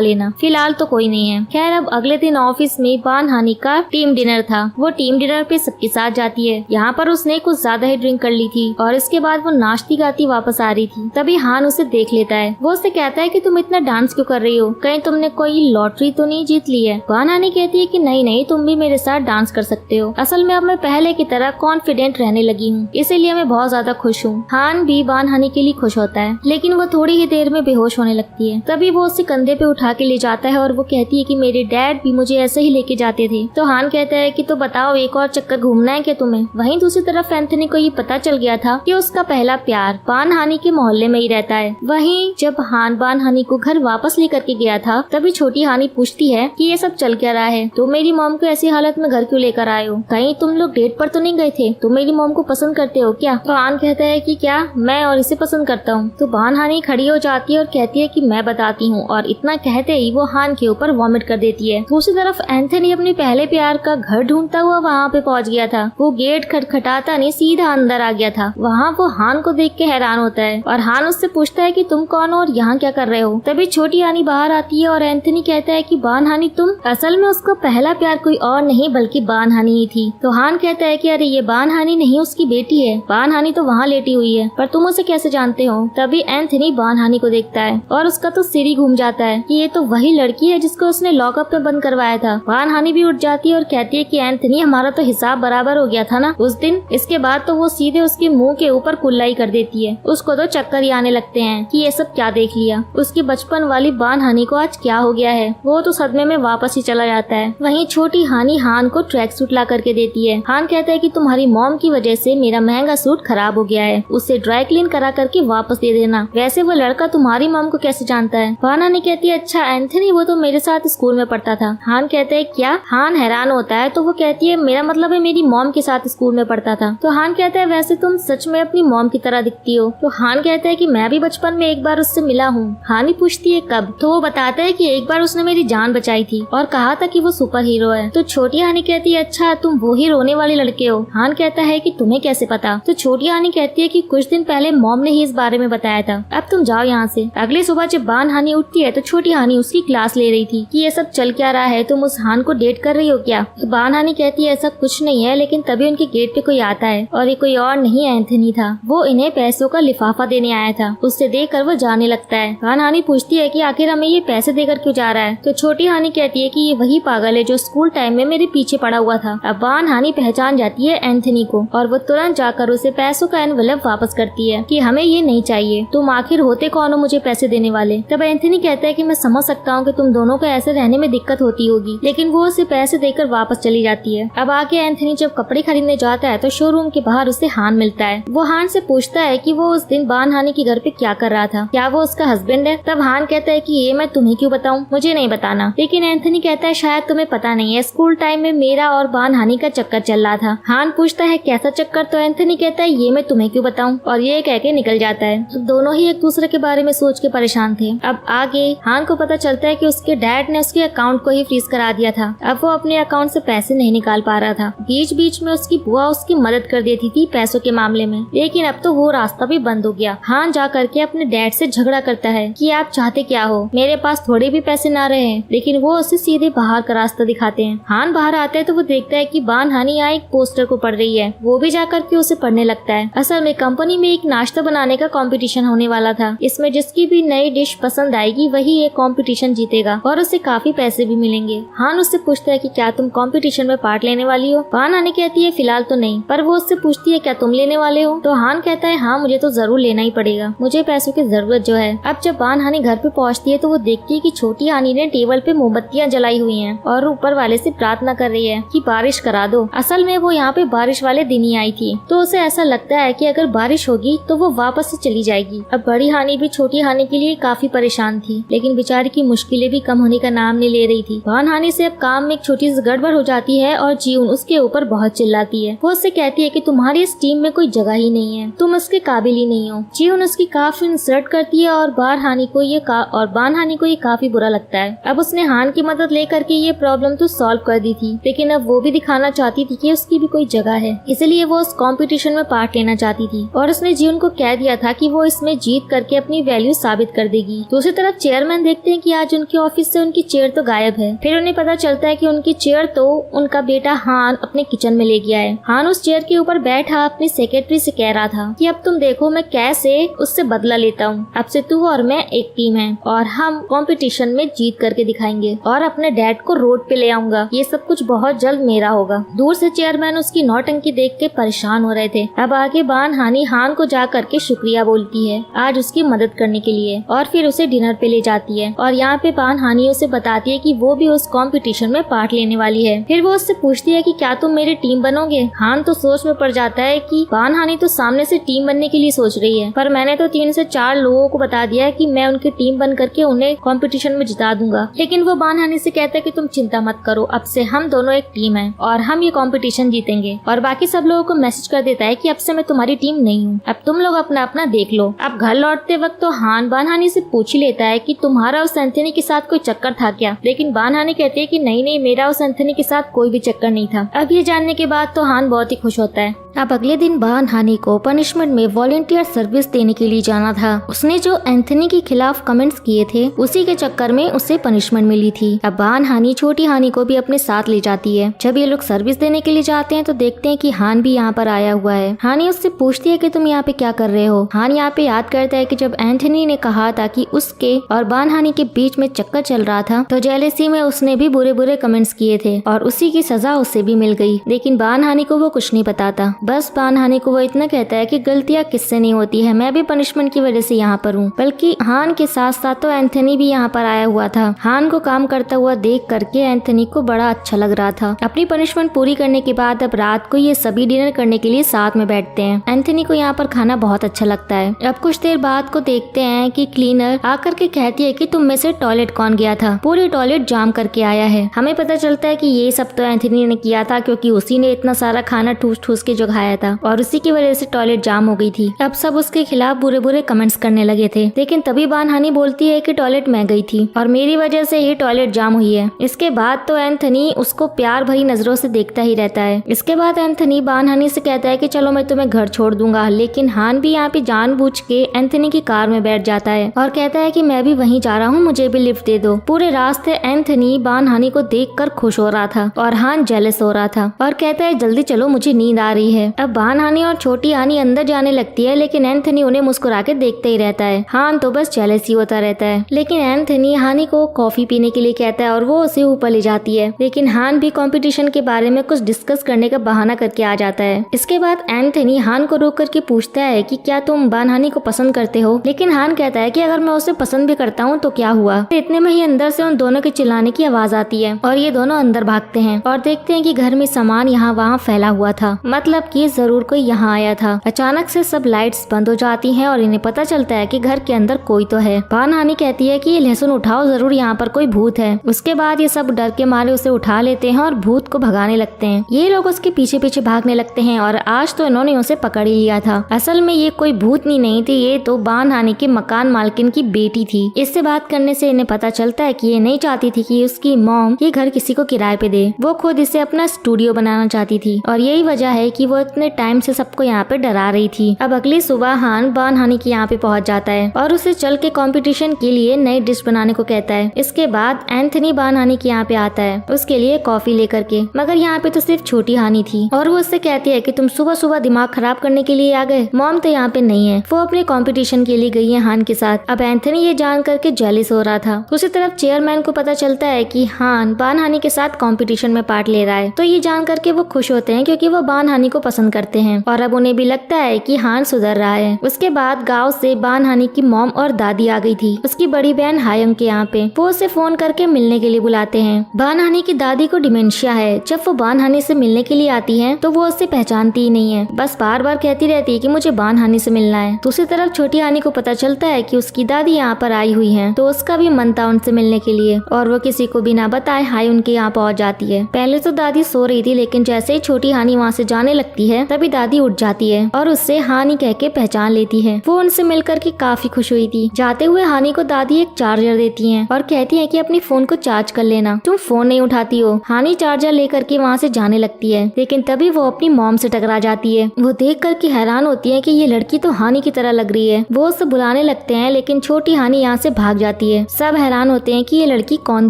लेना, फिलहाल तो कोई नहीं है। खैर अब अगले दिन ऑफिस में बान हानी का टीम डिनर था। वो टीम डिनर पे सबके साथ जाती है। यहाँ पर उसने कुछ ज्यादा ही ड्रिंक कर ली थी और इसके बाद वो नाचती गाती वापस आ रही थी। तभी हान उसे देख लेता है। वो उससे कहता है कि तुम इतना डांस क्यों कर रही हो, कहीं तुमने कोई लॉटरी तो नहीं जीत ली है। बान हानी कहती है कि नहीं नहीं, तुम भी मेरे साथ डांस कर सकते हो। असल में अब मैं पहले की तरह कॉन्फिडेंट रहने लगी हूँ, इसीलिए मैं बहुत ज्यादा खुश हूँ। हान भी बान हानी के लिए खुश होता है, लेकिन वो थोड़ी ही देर में बेहोश होने लगती है। तभी वो उसे कंधे पे उठा के ले जाता है और वो कहती है कि मेरे डैड भी मुझे ऐसे ही लेके जाते थे। तो हान कहता है कि तो बताओ एक और चक्कर घूमना है क्या तुम्हें। वहीं दूसरी तरफ एंथनी को ये पता चल गया था कि उसका पहला प्यार बान हानी के मोहल्ले में ही रहता है। वहीं जब हान बान हानी को घर वापस लेकर के गया था तभी छोटी हानी पूछती है कि ये सब चल क्या रहा है, तो मेरी मॉम को ऐसी हालत में घर क्यों लेकर आए हो, कहीं तुम लोग डेट पर तो नहीं गए थे, तुम मेरी मॉम को पसंद करते हो क्या। तो हान कहता है कि क्या मैं और इसे पसंद करता हूँ। तो बान हानी खड़ी हो जाती है और कहती है कि मैं बताती हूँ, और इतना कहते ही वो हान के ऊपर वॉमिट कर देती है। दूसरी तरफ एंथनी अपने पहले प्यार का घर ढूंढता हुआ वहाँ पे पहुँच गया था। वो गेट खटखटाता नहीं सीधा अंदर आ गया था। वहाँ वो हान को देख के हैरान होता है और हान उससे पूछता है कि तुम कौन हो और यहाँ क्या कर रहे हो। तभी छोटी हानी बाहर आती है और एंथनी कहता है कि बान हानी तुम, असल में उसका पहला प्यार कोई और नहीं बल्कि बान हानी ही थी। तो हान कहता है कि अरे ये बान हानी नहीं, उसकी बेटी है। बान हानी तो वहाँ लेटी हुई है, पर तुम उसे कैसे जानते हो। तभी एंथनी बान हानी को देखता है और उसका तो सिर ही घूम जाता है कि ये तो वही लड़की है जिसको उसने लॉकअप में बंद करवाया था। बान हानी भी उठ जाती है और कहती है कि एंथनी हमारा तो हिसाब बराबर हो गया था ना उस दिन। इसके बाद तो वो सीधे उसके मुंह के ऊपर कुल्लाई कर देती है। उसको तो चक्कर ही आने लगते हैं कि ये सब क्या देख लिया। उसकी बचपन वाली बान हानी को आज क्या हो गया है। वो तो सदमे में वापस ही चला जाता है। वहीं छोटी हानी हान को ट्रैक सूट ला करके देती है। हान कहता है कि तुम्हारी मॉम की वजह से मेरा महंगा सूट खराब हो गया है, उसे ड्राई क्लीन करा करके वापस दे देना। वैसे वो लड़का तुम्हारी मॉम को कैसे जानता है। बान हानी कहती है अच्छा एंथनी वो तो मेरे साथ स्कूल में पढ़ता था। हान कहता है क्या। हान हैरान होता है तो वो कहती है मेरा मतलब है मेरी मॉम के साथ स्कूल में पढ़ता था। तो हान कहता है वैसे तुम सच में अपनी मॉम की तरह दिखती हो। तो हान कहता है कि मैं भी बचपन में एक बार उससे मिला हूँ। हानी पूछती है कब। तो वो बताता है कि एक बार उसने मेरी जान बचाई थी और कहा था कि वो सुपर हीरो है। तो छोटी हानी कहती है अच्छा तुम वो ही रोने वाले लड़के हो। हान कहता है कि तुम्हें कैसे पता। तो छोटी हानी कहती है कि कुछ दिन पहले मॉम ने ही इस बारे में बताया था, अब तुम जाओ यहाँ से। अगली सुबह जब बान हानी उठती है तो छोटी हानी उसकी क्लास ले रही थी कि ये सब चल क्या रहा है, तुम उस हान को डेट कर रही हो क्या। तो बान हानी कहती है ऐसा कुछ नहीं है, लेकिन तभी उनके गेट पे कोई आता है और ये कोई और नहीं एंथनी था। वो इन्हें पैसों का लिफाफा देने आया था। उससे देकर वो जाने लगता है। बान हानी पूछती है कि आखिर हमें ये पैसे देकर क्यों जा रहा है। तो छोटी हानी कहती है कि ये वही पागल है जो स्कूल टाइम में मेरे पीछे पड़ा हुआ था। अब बान हानी पहचान जाती है एंथनी को और वो तुरंत जाकर उसे पैसों का एनवेलप वापस करती है कि हमें ये नहीं चाहिए, तुम आखिर होते कौन हो मुझे पैसे देने वाले। तब एंथनी कहता है कि मैं समझ सकता हूँ कि तुम दोनों को ऐसे रहने में दिक्कत होती होगी, लेकिन वो उसे पैसे देकर वापस चली जाती है। अब आके एंथनी जब कपड़े खरीदने जाता है तो शोरूम के बाहर उसे हान मिलता है। वो हान से पूछता है कि वो उस दिन बान हानी के घर पे क्या कर रहा था, क्या वो उसका हस्बैंड है। तब हान कहता है कि ये मैं तुम्हें क्यों बताऊं, मुझे नहीं बताना। लेकिन एंथनी कहता है शायद तुम्हें पता नहीं है, स्कूल टाइम में मेरा और बान हानी का चक्कर चल रहा था। हान पूछता है कैसा चक्कर। तो एंथनी कहता है ये मैं तुम्हें क्यों बताऊं, और ये कह के निकल जाता है। तो दोनों ही एक दूसरे के बारे में सोच के परेशान थे। अब आगे हान को पता चलता है कि उसके डैड ने उसके अकाउंट को ही फ्रीज करा दिया था। अब वो अपने अकाउंट से पैसे नहीं निकाल पा रहा था। बीच बीच में उसकी बुआ उसकी मदद कर देती थी पैसों के मामले में, लेकिन अब तो वो रास्ता भी बंद हो गया। हान जा करके अपने डैड से झगड़ा करता है कि आप चाहते क्या हो, मेरे पास थोड़े भी पैसे ना रहे हैं, लेकिन वो उसे सीधे बाहर का रास्ता दिखाते हैं। हान बाहर आता है तो वो देखता है कि बान हानी यहाँ एक पोस्टर को पढ़ रही है। वो भी जा करके उसे पढ़ने लगता है। असल में कंपनी में एक नाश्ता बनाने का कंपटीशन होने वाला था। इसमें जिसकी भी नई डिश पसंद आएगी वही ये कंपटीशन जीतेगा और उसे काफी पैसे भी मिलेंगे। हान उससे पूछता है कि क्या तुम कंपटीशन में पार्ट लेने वाली हो। बान हानी कहती है फिलहाल तो नहीं, पर वो उससे पूछती है क्या तुम लेने वाले हो। तो हान कहता है हाँ मुझे तो जरूर लेना ही पड़ेगा, मुझे पैसों की जरूरत जो है। अब जब बान हानी घर पे पहुंचती है तो वो देखती है कि छोटी हानी ने टेबल पे मोमबत्तियां जलाई हुई हैं और ऊपर वाले से प्रार्थना कर रही है कि बारिश करा दो। असल में वो यहाँ पे बारिश वाले दिन ही आई थी, तो उसे ऐसा लगता है कि अगर बारिश होगी तो वो वापस से चली जाएगी। अब बड़ी हानी भी छोटी हानी के लिए काफी परेशान थी, लेकिन बेचारी की मुश्किलें भी कम होने का नाम नहीं ले रही थी। बान हानी से अब काम में एक छोटी सी गड़बड़ हो जाती है और जीवन उसके ऊपर बहुत चिल्लाती है। वो उससे कहती है कि तुम्हारी इस टीम में कोई जगह ही नहीं है, तुम उसके काबिल ही नहीं हो। जीवन उसकी काफी इंसल्ट करती है और बान हानी को ये काफी बुरा लगता है। अब उसने हान की मदद लेकर के ये प्रॉब्लम तो सॉल्व कर दी थी, लेकिन अब वो भी दिखाना चाहती थी कि उसकी भी कोई जगह है, इसलिए वो उस कंपटीशन में पार्ट लेना चाहती थी और उसने जीवन को कैच कह दिया था कि वो इसमें जीत करके अपनी वैल्यू साबित कर देगी। दूसरी तरफ चेयरमैन देखते हैं कि आज उनके ऑफिस से उनकी चेयर तो गायब है। फिर उन्हें पता चलता है कि उनकी चेयर तो उनका बेटा हान अपने किचन में ले गया है। हान उस चेयर के ऊपर बैठा अपनी सेक्रेटरी से कह रहा था कि अब तुम देखो मैं कैसे उससे बदला लेता हूँ। अब से तू और मैं एक टीम है और हम कंपटीशन में जीत करके दिखाएंगे और अपने डैड को रोड पे ले आऊंगा। ये सब कुछ बहुत जल्द मेरा होगा। दूर से चेयरमैन उसकी नौटंकी देख के परेशान हो रहे थे। अब आगे बान हानी हान को जा करके शुक्रिया बोलती है आज उसकी मदद करने के लिए और फिर उसे डिनर पे ले जाती है। और यहाँ पे बान हानी उसे बताती है कि वो भी उस कंपटीशन में पार्ट लेने वाली है। फिर वो उससे पूछती है कि क्या तुम मेरी टीम बनोगे। हान तो सोच में पड़ जाता है कि बान हानी तो सामने से टीम बनने के लिए सोच रही है, पर मैंने तो 3 से 4 लोगों को बता दिया है कि मैं उनकी टीम बन करके उन्हें कंपटीशन में जिता दूंगा। लेकिन वो बान हानी से कहता है कि तुम चिंता मत करो, अब से हम दोनों एक टीम है और हम ये कंपटीशन जीतेंगे। और बाकी सब लोगों को मैसेज कर देता है कि अब से मैं तुम्हारी टीम नहीं हूँ, अब तुम लोग अपना अपना देख लो। अब घर लौटते वक्त तो हान बान हानी से पूछ ही लेता है कि तुम्हारा उस एंथनी के साथ कोई चक्कर था क्या। लेकिन बान हानी कहती है कि नहीं, मेरा उस एंथनी के साथ कोई भी चक्कर नहीं था। अब ये जानने के बाद तो हान बहुत ही खुश होता है। अब अगले दिन बान हानी को पनिशमेंट में वॉलंटियर सर्विस देने के लिए जाना था। उसने जो एंथनी के खिलाफ कमेंट्स किए थे उसी के चक्कर में उसे पनिशमेंट मिली थी। अब बान हानी छोटी हानी को भी अपने साथ ले जाती है। जब ये लोग सर्विस देने के लिए जाते हैं तो देखते हैं कि हान भी यहाँ पर आया हुआ है। हानी उससे पूछती है कि तुम यहाँ पे क्या कर रहे हो। हान यहाँ पे याद करता है कि जब एंथनी ने कहा था कि उसके और बान हानी के बीच में चक्कर चल रहा था तो जेलेसी में उसने भी बुरे बुरे कमेंट्स किए थे और उसी की सजा उसे भी मिल गई। लेकिन बान हानी को वो कुछ नहीं बताता। बस बान हानी को वो इतना कहता है कि गलतियाँ किससे नहीं होती है, मैं भी पनिशमेंट की वजह से यहाँ पर हूँ। बल्कि हान के साथ साथ तो एंथनी भी यहाँ पर आया हुआ था। हान को काम करता हुआ देख करके एंथनी को बड़ा अच्छा लग रहा था। अपनी पनिशमेंट पूरी करने के बाद अब रात को ये सभी डिनर करने के लिए साथ में बैठते हैं। एंथनी को यहाँ पर खाना बहुत अच्छा लगता है। अब कुछ देर बाद को देखते हैं कि क्लीनर आकर के कहती है कि तुम में से टॉयलेट कौन गया था, पूरी टॉयलेट जाम करके आया है। हमें पता चलता है कि ये सब तो एंथनी ने किया था क्योंकि उसी ने इतना सारा खाना ठूस ठूस के जो खाया था और उसी की वजह से टॉयलेट जाम हो गई थी। अब सब उसके खिलाफ बुरे बुरे कमेंट्स करने लगे थे। लेकिन तभी बान हानी बोलती है कि टॉयलेट मैं गई थी और मेरी वजह से ही टॉयलेट जाम हुई है। इसके बाद तो एंथनी उसको प्यार भरी नजरों से देखता ही रहता है। इसके बाद एंथनी बान हानी से कहता है कि चलो मैं तुम्हें घर छोड़ दूंगा। लेकिन हान भी यहाँ पे जानबूझ के एंथनी की कार में बैठ जाता है और कहता है कि मैं भी वहीं जा रहा हूँ, मुझे भी लिफ्ट दे दो। पूरे रास्ते एंथनी बान हानी को देखकर खुश हो रहा था और हान जेलस हो रहा था और कहता है जल्दी चलो मुझे नींद आ रही है। अब बान हानी और छोटी हानी अंदर जाने लगती है लेकिन एंथनी उन्हें मुस्कुरा के देखते ही रहता है। हान तो बस जेलस ही होता रहता है। लेकिन एंथनी हानी को कॉफी पीने के लिए कहता है और वो उसे ऊपर ले जाती है। लेकिन हान भी कंपटीशन के बारे में कुछ डिस्कस करने का बहाना करके आ जाता है। इसके बाद एंथनी हान को रोक करके पूछता है कि क्या तुम बान हानी को पसंद करते हो। लेकिन हान कहता है कि अगर मैं उसे पसंद भी करता हूँ तो क्या हुआ। इतने में ही अंदर से उन दोनों के चिल्लाने की आवाज आती है और ये दोनों अंदर भागते हैं और देखते हैं कि घर में सामान यहाँ वहाँ फैला हुआ था, मतलब कि जरूर कोई यहाँ आया था। अचानक से सब लाइट्स बंद हो जाती हैं और इन्हें पता चलता है कि घर के अंदर कोई तो है। बान हानी कहती है कि ये लहसुन उठाओ, जरूर यहाँ पर कोई भूत है। उसके बाद ये सब डर के मारे उसे उठा लेते हैं और भूत को भगाने लगते हैं। ये लोग उसके पीछे पीछे भागने लगते हैं और आज तो इन्होंने उसे पकड़ ही लिया था। असल में ये कोई भूतनी नहीं थी, ये तो बान हानी के मकान मालकिन की बेटी थी। इससे बात करने से इन्हें पता चलता है कि ये नहीं चाहती थी कि उसकी मॉम ये घर किसी को किराए पे दे। वो खुद इसे अपना स्टूडियो बनाना चाहती थी और यही वजह है कि वो इतने टाइम से सबको यहाँ पे डरा रही थी। अब अगली सुबह हान बान हानी के यहाँ पे पहुँच जाता है और उसे चल के कंपटीशन के लिए नई डिश बनाने को कहता है। इसके बाद एंथनी बान हानी के यहाँ पे आता है उसके लिए कॉफी लेकर के, मगर यहाँ पे तो सिर्फ छोटी हानी थी और वो उससे कहती है कि तुम सुबह सुबह दिमाग खराब करने के लिए आ गए, मॉम तो यहाँ पे नहीं है, वो अपने कंपटीशन के लिए गई है हान के साथ। अब एंथनी ये जान करके जेलिस हो रहा था। दूसरी तरफ चेयरमैन को पता चलता है कि हान बान हानी के साथ कंपटीशन में पार्ट ले रहा है, तो ये जान करके वो खुश होते हैं क्योंकि वो बान हानी को पसंद करते हैं और अब उन्हें भी लगता है कि हान सुधर रहा है। उसके बाद गाँव से बान हानी की मॉम और दादी आ गई थी उसकी बड़ी बहन हायंग के यहाँ पे। वो उसे फोन करके मिलने के लिए बुलाते हैं। बान हानी की दादी को डिमेंशिया है। जब वो बान हानी से मिलने के लिए आती है तो वो उससे पहचानती ही नहीं है, बस बार बार कहती रहती है कि मुझे बान हानी से मिलना है। दूसरी तरफ छोटी हानी को पता चलता है कि उसकी दादी यहाँ पर आई हुई है, तो उसका भी मन था उनसे मिलने के लिए और वो किसी को बिना बताए हाय उनके यहाँ पहुँच जाती है। पहले तो दादी सो रही थी लेकिन जैसे ही छोटी हानी वहाँ से जाने लगती लगती है तभी दादी उठ जाती है और उससे हानि कह के पहचान लेती है। वो उनसे मिलकर के काफी खुश हुई थी। जाते हुए हानि को दादी एक चार्जर देती है और कहती है कि अपनी फोन को चार्ज कर लेना, तुम फोन नहीं उठाती हो। हानि चार्जर लेकर के वहाँ से जाने लगती है, लेकिन तभी वो अपनी मॉम से टकरा जाती है। वो देख कर के हैरान होती है कि ये लड़की तो हानि की तरह लग रही है। वो उसे बुलाने लगते हैं, लेकिन छोटी हानि यहाँ से भाग जाती है। सब हैरान होते हैं कि ये लड़की कौन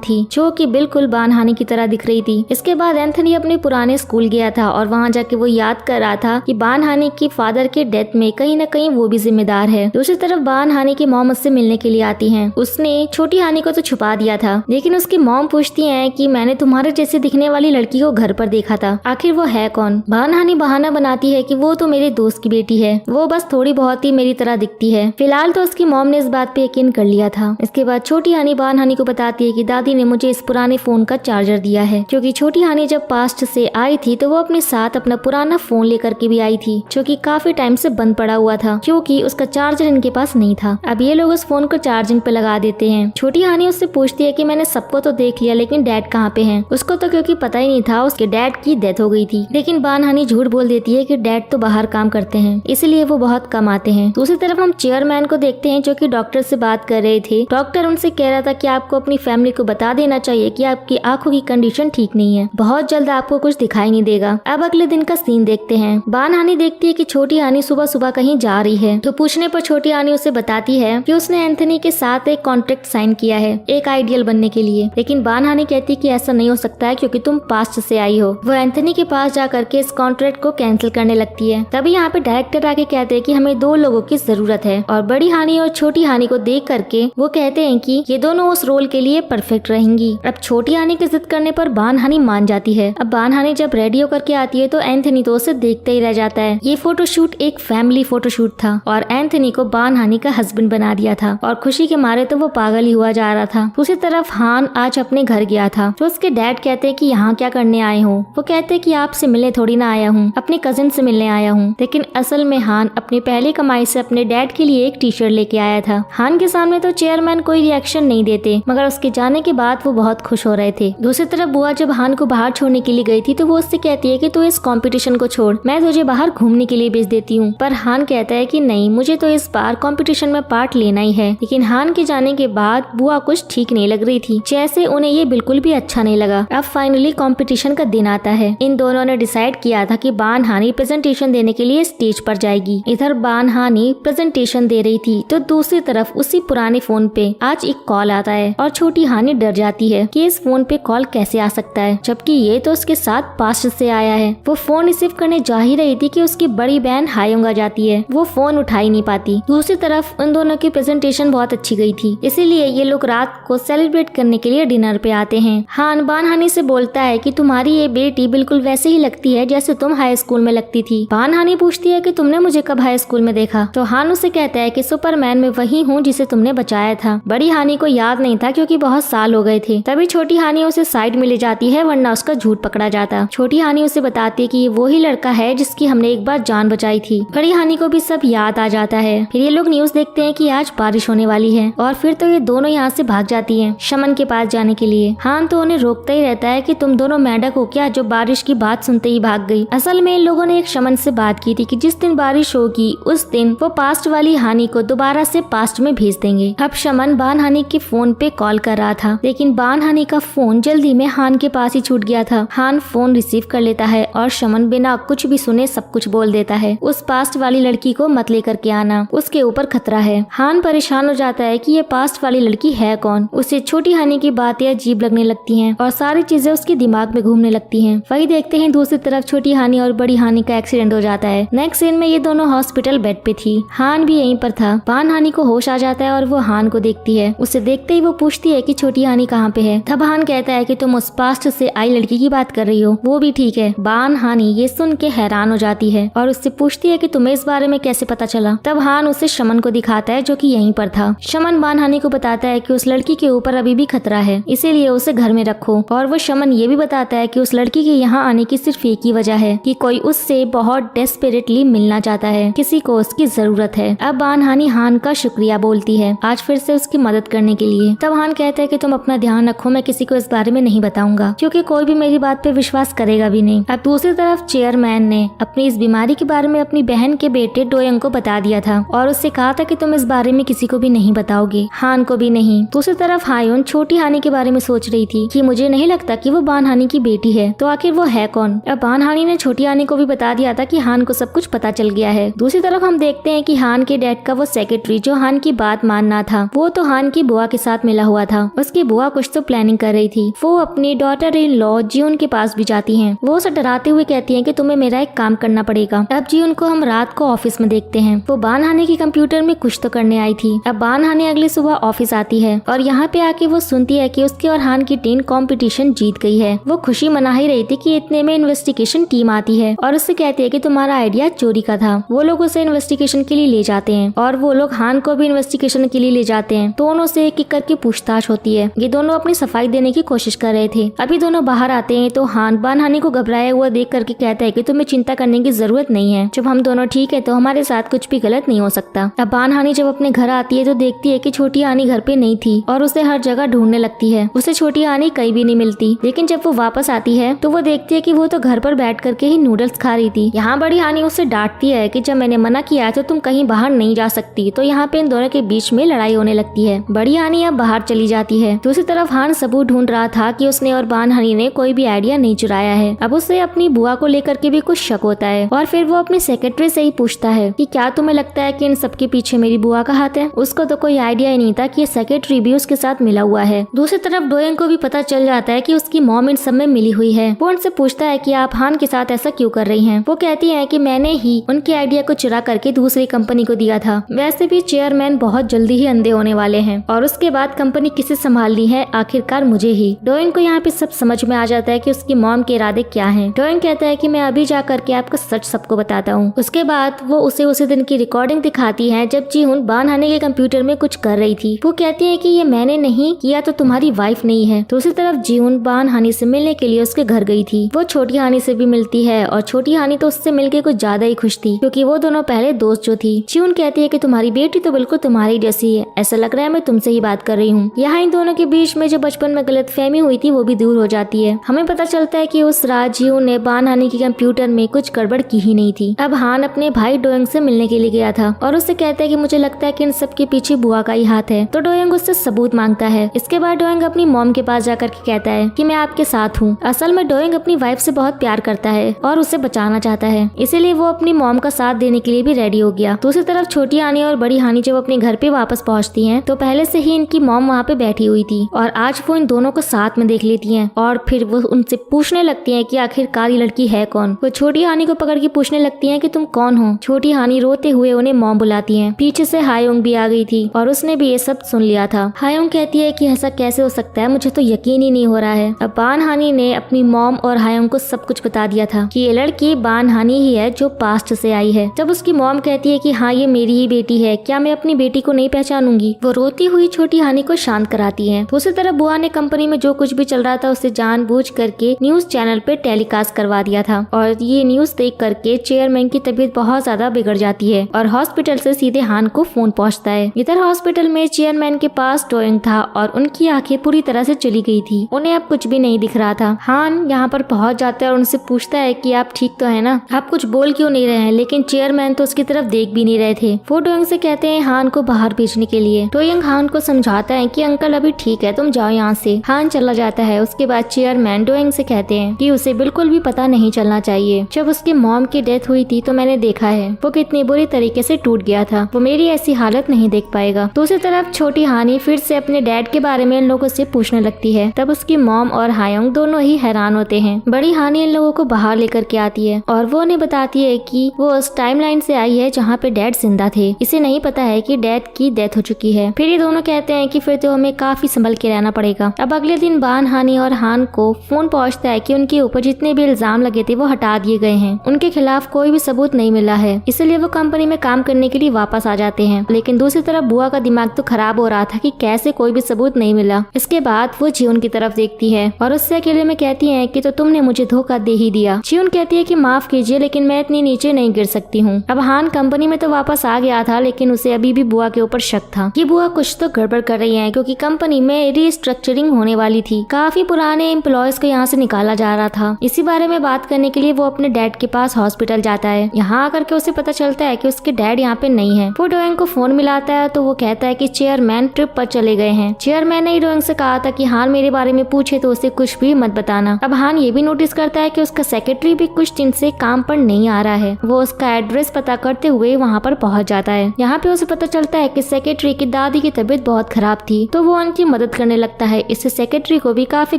थी जो कि बिल्कुल बान हानि की तरह दिख रही थी। इसके बाद एंथनी अपने पुराने स्कूल गया था और वहाँ जाके वो याद कर रहा था कि बान हानि की फादर के डेथ में कहीं न कहीं वो भी जिम्मेदार है। दूसरी तरफ बान हानि की मॉम उससे मिलने के लिए आती हैं। उसने छोटी हानि को तो छुपा दिया था, लेकिन उसकी मॉम पूछती है कि मैंने तुम्हारे जैसे दिखने वाली लड़की को घर पर देखा था, आखिर वो है कौन। बान हानि बहाना बनाती है कि वो तो मेरे दोस्त की बेटी है, वो बस थोड़ी बहुत ही मेरी तरह दिखती है। फिलहाल तो उसकी मॉम ने इस बात पे यकीन कर लिया था। इसके बाद छोटी हानि बान हानि को बताती है कि दादी ने मुझे इस पुराने फोन का चार्जर दिया है, क्योंकि छोटी हानि जब पास्ट से आई थी तो वो अपने साथ अपना पुराना फोन लेकर के भी आई थी, जो कि काफी टाइम से बंद पड़ा हुआ था, क्योंकि उसका चार्जर इनके पास नहीं था। अब ये लोग उस फोन को चार्जिंग पे लगा देते हैं। छोटी हानि उससे पूछती है कि मैंने सबको तो देख लिया, लेकिन डैड कहाँ पे हैं? उसको तो क्योंकि पता ही नहीं था उसके डैड की डेथ हो गई थी। लेकिन बान हानि झूठ बोल देती है कि डैड तो बाहर काम करते हैं, इसलिए वो बहुत कम आते हैं। दूसरी तरफ हम चेयरमैन को देखते हैं, जो कि डॉक्टर से बात कर रहे थे। डॉक्टर उनसे कह रहा था कि आपको अपनी फैमिली को बता देना चाहिए कि आपकी आंखों की कंडीशन ठीक नहीं है, बहुत जल्द आपको कुछ दिखाई नहीं देगा। अब अगले दिन का सीन देखते हैं। बान हानि देखती है कि छोटी हानि सुबह सुबह कहीं जा रही है, तो पूछने पर छोटी हानि उसे बताती है कि उसने एंथनी के साथ एक कॉन्ट्रैक्ट साइन किया है एक आइडियल बनने के लिए। लेकिन बान हानि कहती है कि ऐसा नहीं हो सकता है, क्योंकि तुम पास्ट से आई हो। वो एंथनी के पास जा करके इस कॉन्ट्रैक्ट को कैंसिल करने लगती है। तभी यहाँ पे डायरेक्टर आके कहते हैं कि हमें 2 लोगों की जरूरत है, और बड़ी हानि और छोटी हानि को देख करके वो कहते हैं कि ये दोनों उस रोल के लिए परफेक्ट रहेंगी। अब छोटी हानि की जिद करने पर बान हानि मान जाती है। अब बान हानि जब रेडी होकर के आती है तो एंथनी तो उसे देखते ही रह जाता है। ये फोटोशूट एक फैमिली फोटोशूट था और एंथनी को बान हानि का हस्बैंड बना दिया था, और खुशी के मारे तो वो पागल ही हुआ जा रहा था। दूसरी तरफ हान आज अपने घर गया था, तो उसके डैड कहते हैं कि यहाँ क्या करने आए हो? वो कहते हैं कि आपसे मिलने थोड़ी ना आया हूँ, अपने कजिन से मिलने आया हूँ। लेकिन असल में हान अपनी पहली कमाई से अपने डैड के लिए एक टी शर्ट लेके आया था। हान के सामने तो चेयरमैन कोई रिएक्शन नहीं देते, मगर उसके जाने के बाद वो बहुत खुश हो रहे थे। दूसरी तरफ बुआ जब हान को बाहर छोड़ने के लिए गई थी तो वो उससे कहती है कि तू इस कंपटीशन को छोड़, मैं तुझे बाहर घूमने के लिए भेज देती हूँ। पर हान कहता है कि नहीं, मुझे तो इस बार कंपटीशन में पार्ट लेना ही है। लेकिन हान के जाने के बाद बुआ कुछ ठीक नहीं लग रही थी, जैसे उन्हें ये बिल्कुल भी अच्छा नहीं लगा। अब फाइनली कंपटीशन का दिन आता है। इन दोनों ने डिसाइड किया था कि बान हानि प्रेजेंटेशन देने के लिए स्टेज पर जाएगी। इधर बान हानि प्रेजेंटेशन दे रही थी, तो दूसरी तरफ उसी पुराने फोन पे आज एक कॉल आता है और छोटी हानि डर जाती है कि इस फोन पे कॉल कैसे आ सकता है, जबकि ये तो उसके साथ पास्ट से आया है। वो फोन रिसीव करने जा ही रही थी कि उसकी बड़ी बहन हायोंग आ जाती है। वो फोन उठा ही नहीं पाती। दूसरी तरफ उन दोनों की प्रेजेंटेशन बहुत अच्छी गई थी, इसीलिए ये लोग रात को सेलिब्रेट करने के लिए डिनर पे आते हैं। हान बान हानि से बोलता है कि तुम्हारी ये बेटी बिल्कुल वैसे ही लगती है जैसे तुम हाई स्कूल में लगती थी। बान हानि पूछती है कि तुमने मुझे कब हाई स्कूल में देखा? तो हान उसे कहता है कि सुपरमैन में वही हूँ जिसे तुमने बचाया था। बड़ी हानि को याद नहीं था क्योंकि बहुत साल हो गए थे। तभी छोटी हानि उसे साइड में ले जाती है, वरना उसका झूठ पकड़ा जाता। छोटी हानि उसे बताती है कि ये वही लड़का है जिसकी हमने एक बार जान बचाई थी। बड़ी हानि को भी सब याद आ जाता है। फिर ये लोग न्यूज देखते हैं कि आज बारिश होने वाली है, और फिर तो ये दोनों यहाँ से भाग जाती हैं शमन के पास जाने के लिए। हान तो उन्हें रोकता ही रहता है कि तुम दोनों मेंढक हो क्या, जो बारिश की बात सुनते ही भाग गई। असल में इन लोगों ने एक शमन से बात की थी कि जिस दिन बारिश होगी उस दिन वो पास्ट वाली हानि को दोबारा से पास्ट में भेज देंगे। अब शमन बान हानि के फोन पे कॉल कर रहा था, लेकिन बान हानि का फोन जल्दी में हान के पास ही छूट गया था। हान फोन रिसीव कर लेता है और शमन बिना कुछ भी सुने सब कुछ बोल देता है। उस पास्ट वाली लड़की को मत लेकर के आना, उसके ऊपर खतरा है। हान परेशान हो जाता है कि ये पास्ट वाली लड़की है कौन। उसे छोटी हानि की बातें अजीब लगने लगती हैं और सारी चीजें उसके दिमाग में घूमने लगती हैं। वही देखते हैं दूसरी तरफ छोटी हानि और बड़ी हानि का एक्सीडेंट हो जाता है। नेक्स्ट सीन में ये दोनों हॉस्पिटल बेड पे थी। हान भी यहीं पर था। बान हानि को होश आ जाता है और वो हान को देखती है। उसे देखते ही वो पूछती है कि छोटी हानि कहाँ पे है। तब हान कहता है कि तुम उस पास्ट से आई लड़की की बात कर रही हो, वो भी ठीक है। बान हानि ये सुन के हैरान हो जाती है और उससे पूछती है कि तुम्हें इस बारे में कैसे पता चला। तब हान उसे शमन को दिखाता है जो कि यहीं पर था। शमन बान हानि को बताता है कि उस लड़की के ऊपर अभी भी खतरा है, इसीलिए उसे घर में रखो। और वो शमन ये भी बताता है कि उस लड़की के यहाँ आने की सिर्फ एक ही वजह है कि कोई उससे बहुत डेस्परेटली मिलना चाहता है, किसी को उसकी जरूरत है। अब बान हानि हान का शुक्रिया बोलती है आज फिर से उसकी मदद करने के लिए। तब हान कहता है कि तुम अपना ध्यान रखो, मैं किसी को इस बारे में नहीं बताऊंगा क्योंकि कोई भी मेरी बात पे विश्वास करेगा भी नहीं। अब दूसरी तरफ चेयर चेयरमैन ने अपनी इस बीमारी के बारे में अपनी बहन के बेटे डोयंग को बता दिया था और उससे कहा था कि तुम इस बारे में किसी को भी नहीं बताओगे, हान को भी नहीं। दूसरी तरफ हायुन छोटी हानि के बारे में सोच रही थी कि मुझे नहीं लगता कि वो बान हानि की बेटी है, तो आखिर वो है कौन। अब बान हानि ने छोटी हानि को भी बता दिया था कि हान को सब कुछ पता चल गया है। दूसरी तरफ हम देखते हैं कि हान के डैड का वो सेक्रेटरी जो हान की बात मानना था, वो तो हान की बुआ के साथ मिला हुआ था। उसकी बुआ कुछ तो प्लानिंग कर रही थी। वो अपनी डॉटर इन लॉ जियोन के पास भी जाती हैं। वो उसे डराते हुए कहती हैं कि तुम्हें मेरा एक काम करना पड़ेगा। अब जियोन को हम रात को ऑफिस में देखते हैं। वो बान हानि के कंप्यूटर में कुछ तो करने आई थी। अब बान हानि अगली सुबह ऑफिस आती है और यहाँ पे आके वो सुनती है कि उसके और हान की टीम कंपटीशन जीत गई है। वो खुशी मना ही रही थी कि इतने में इन्वेस्टिगेशन टीम आती है और उससे कहती है कि तुम्हारा आइडिया चोरी का था। वो लोग उसे इन्वेस्टिगेशन के लिए ले जाते हैं और वो लोग हान को भी इन्वेस्टिगेशन के लिए ले जाते हैं। दोनों से एक एक करके पूछताछ होती है। ये दोनों अपनी सफाई देने की कोशिश कर रहे थे। अभी दोनों बाहर आते हैं तो हान बान हानि को घबराया हुआ देख करके कहता है कि तुम्हें चिंता करने की जरूरत नहीं है, जब हम दोनों ठीक है तो हमारे साथ कुछ भी गलत नहीं हो सकता। अब बान हानि जब अपने घर आती है तो देखती है कि छोटी हानि घर पे नहीं थी और उसे हर जगह ढूंढने लगती है। उसे छोटी हानि कहीं भी नहीं मिलती, लेकिन जब वो वापस आती है तो वो देखती है कि वो तो घर पर बैठ करके ही नूडल्स खा रही थी। यहाँ बड़ी हानि उसे डांटती है कि जब मैंने मना किया तो तुम कहीं बाहर नहीं जा सकती। तो यहाँ पे इन दोनों के बीच में लड़ाई होने लगती है। बड़ी हानि अब बाहर चली जाती है। दूसरी तरफ हान सबूत ढूंढ रहा था कि उसने और बान हानि ने कोई भी आइडिया नहीं चुराया है। अब उसे अपनी बुआ को लेकर के भी कुछ शक होता है और फिर वो अपने सेक्रेटरी से ही पूछता है कि क्या तुम्हें लगता है कि इन सबके पीछे मेरी बुआ का हाथ है। उसको तो कोई आइडिया ही नहीं था कि ये सेक्रेटरी भी उसके साथ मिला हुआ है। दूसरी तरफ डोयंग को भी पता चल जाता है कि उसकी मॉम इन सब में मिली हुई है। वो उनसे पूछता है कि आप हान के साथ ऐसा क्यों कर रही हैं। वो कहती है कि मैंने ही उनके आइडिया को चुरा करके दूसरी कंपनी को दिया था। वैसे भी चेयरमैन बहुत जल्दी ही अंधे होने वाले हैं और उसके बाद कंपनी किसे संभालनी है, आखिरकार मुझे ही। डोयंग को यहाँ पे सब समझ में आ जाता है कि उसकी मॉम के इरादे क्या हैं। डोयंग कहता है कि मैं अभी जा करके आपका सच सबको बताता हूँ। उसके बाद वो उसे उसी दिन की रिकॉर्डिंग दिखाती है जब जीहुन बान हानि के कंप्यूटर में कुछ कर रही थी। वो कहती है कि ये मैंने नहीं किया तो तुम्हारी वाइफ नहीं है। दूसरी तरफ जीहुन बान हानि से मिलने के लिए उसके घर गई थी। वो छोटी हानि से भी मिलती है और छोटी हानि तो उससे मिलके कुछ ज्यादा ही खुश थी क्योंकि वो दोनों पहले दोस्त जो थी। जीहुन कहती है कि तुम्हारी बेटी तो बिल्कुल तुम्हारी जैसी है, ऐसा लग रहा है मैं तुमसे ही बात कर रही हूँ। यहाँ इन दोनों के बीच में जो बचपन में गलतफहमी हुई थी वो भी दूर हो जाती है। हमें पता चलता है कि उस रात जीहुन ने बान हानि के कंप्यूटर में कुछ गड़बड़ की ही नहीं थी। अब हान अपने भाई डोयंग से मिलने के लिए गया था और उससे कहता है कि मुझे लगता है कि इन सब के पीछे बुआ का ही हाथ है। तो डोयंग उससे सबूत मांगता है। इसके बाद डोयंग अपनी मॉम के पास जाकर के कहता है कि मैं आपके साथ हूँ। असल में डोयंग अपनी वाइफ से बहुत प्यार करता है और उसे बचाना चाहता है, इसीलिए वो अपनी मॉम का साथ देने के लिए भी रेडी हो गया। दूसरी तरफ छोटी हानि और बड़ी हानि जब अपने घर पे वापस पहुँचती है तो पहले से ही इनकी मॉम वहाँ पे बैठी हुई थी और आज वो इन दोनों को साथ में देख लेती है और फिर वो उनसे पूछने लगती है कि आखिरकार ये लड़की है कौन। वो छोटी हानि को पकड़ के पूछने लगती है कि तुम कौन हो। छोटी हानि रोते हुए उन्हें मॉम बुलाती है। पीछे से हायोंग भी आ गई थी और उसने भी ये सब सुन लिया था। हायोंग कहती है कि ऐसा कैसे हो सकता है, मुझे तो यकीन ही नहीं हो रहा है। अब बान हानि ने अपनी मॉम और हायोंग को सब कुछ बता दिया था कि ये लड़की बान हानि ही है जो पास्ट से आई है। जब उसकी मॉम कहती है कि हाँ ये मेरी ही बेटी है, क्या मैं अपनी बेटी को नहीं पहचानूंगी। वो रोती हुई छोटी हानि को शांत कराती है। दूसरी तरफ बुआ ने कंपनी में जो कुछ भी चल रहा था उसे जानबूझ करके न्यूज चैनल पे टेलीकास्ट करवा दिया था और ये न्यूज देख करके चेयरमैन की तबीयत बहुत ज्यादा बिगड़ जाती है और हॉस्पिटल से सीधे हान को फोन पहुंचता है। इधर हॉस्पिटल में चेयरमैन के पास डोयंग था और उनकी आंखें पूरी तरह से चली गई थी। उन्हें अब कुछ भी नहीं दिख रहा था। हान यहाँ पर पहुंच जाता है और उनसे पूछता है कि आप ठीक तो है ना, आप कुछ बोल क्यों नहीं रहे हैं। लेकिन चेयरमैन तो उसकी तरफ देख भी नहीं रहे थे। वो डोयंग से कहते हैं हान को बाहर भेजने के लिए। डोयंग हान को समझाता है कि अंकल अभी ठीक है, तुम जाओ यहाँ से। हान चला जाता है। उसके बाद चेयरमैन डोयंग से कहते हैं कि उसे बिल्कुल भी पता नहीं चलना चाहिए। जब उसकी मॉम की डेथ हुई थी तो मैंने देखा है वो कितनी बुरी तरीके से टूट गया था। वो मेरी ऐसी हालत नहीं देख पाएगा। दूसरी तरफ छोटी हानि फिर से अपने डैड के बारे में इन लोगों से पूछने लगती है। तब उसकी मॉम और हायोंग दोनों ही हैरान होते हैं। बड़ी हानि इन लोगों को बाहर लेकर के आती है और वो उन्हें बताती है कि वो उस टाइमलाइन से आई है जहाँ पे डैड जिंदा थे। इसे नहीं पता है कि डैड की डेथ हो चुकी है। फिर ये दोनों कहते हैं कि फिर तो हमें काफी संभल के रहना पड़ेगा। अब अगले दिन बान हानि और हान को फोन पहुंचता है कि उनके ऊपर जितने भी इल्जाम लगे थे वो हटा दिए गए हैं। उनके खिलाफ कोई भी सबूत नहीं मिला है, इसलिए वो कंपनी में काम करने के लिए वापस आ जाते हैं। लेकिन दूसरी तरफ बुआ का दिमाग तो खराब हो रहा था कि कैसे कोई भी सबूत नहीं मिला। इसके बाद वो जीवन की तरफ देखती है और उससे अकेले में कहती है कि तो तुमने मुझे धोखा दे ही दिया। जीवन कहती है कि माफ कीजिए लेकिन मैं इतनी नीचे नहीं गिर सकती हूँ। अब हान कंपनी में तो वापस आ गया था लेकिन उसे अभी भी बुआ के ऊपर शक था कि बुआ कुछ तो गड़बड़ कर रही है क्योंकि कंपनी में रीस्ट्रक्चरिंग होने वाली थी। काफी पुराने एम्प्लॉयज को यहाँ से निकाला जा रहा था। इसी बारे में बात करने के लिए लिए वो अपने डैड के पास हॉस्पिटल जाता है। यहाँ आकर के उसे पता चलता है कि उसके डैड यहाँ पे नहीं है। वो डोएंग को फोन मिलाता है तो वो कहता है कि चेयरमैन ट्रिप पर चले गए हैं। चेयरमैन ने डोएंग से कहा था कि हान मेरे बारे में पूछे तो उसे कुछ भी मत बताना। अब हान ये भी नोटिस करता है कि उसका सेक्रेटरी भी कुछ दिन से काम पर नहीं आ रहा है। वो उसका एड्रेस पता करते हुए वहाँ पर पहुँच जाता है। यहाँ पे उसे पता चलता है कि सेक्रेटरी की दादी की तबीयत बहुत खराब थी, तो वो उनकी मदद करने लगता है। इससे सेक्रेटरी को भी काफी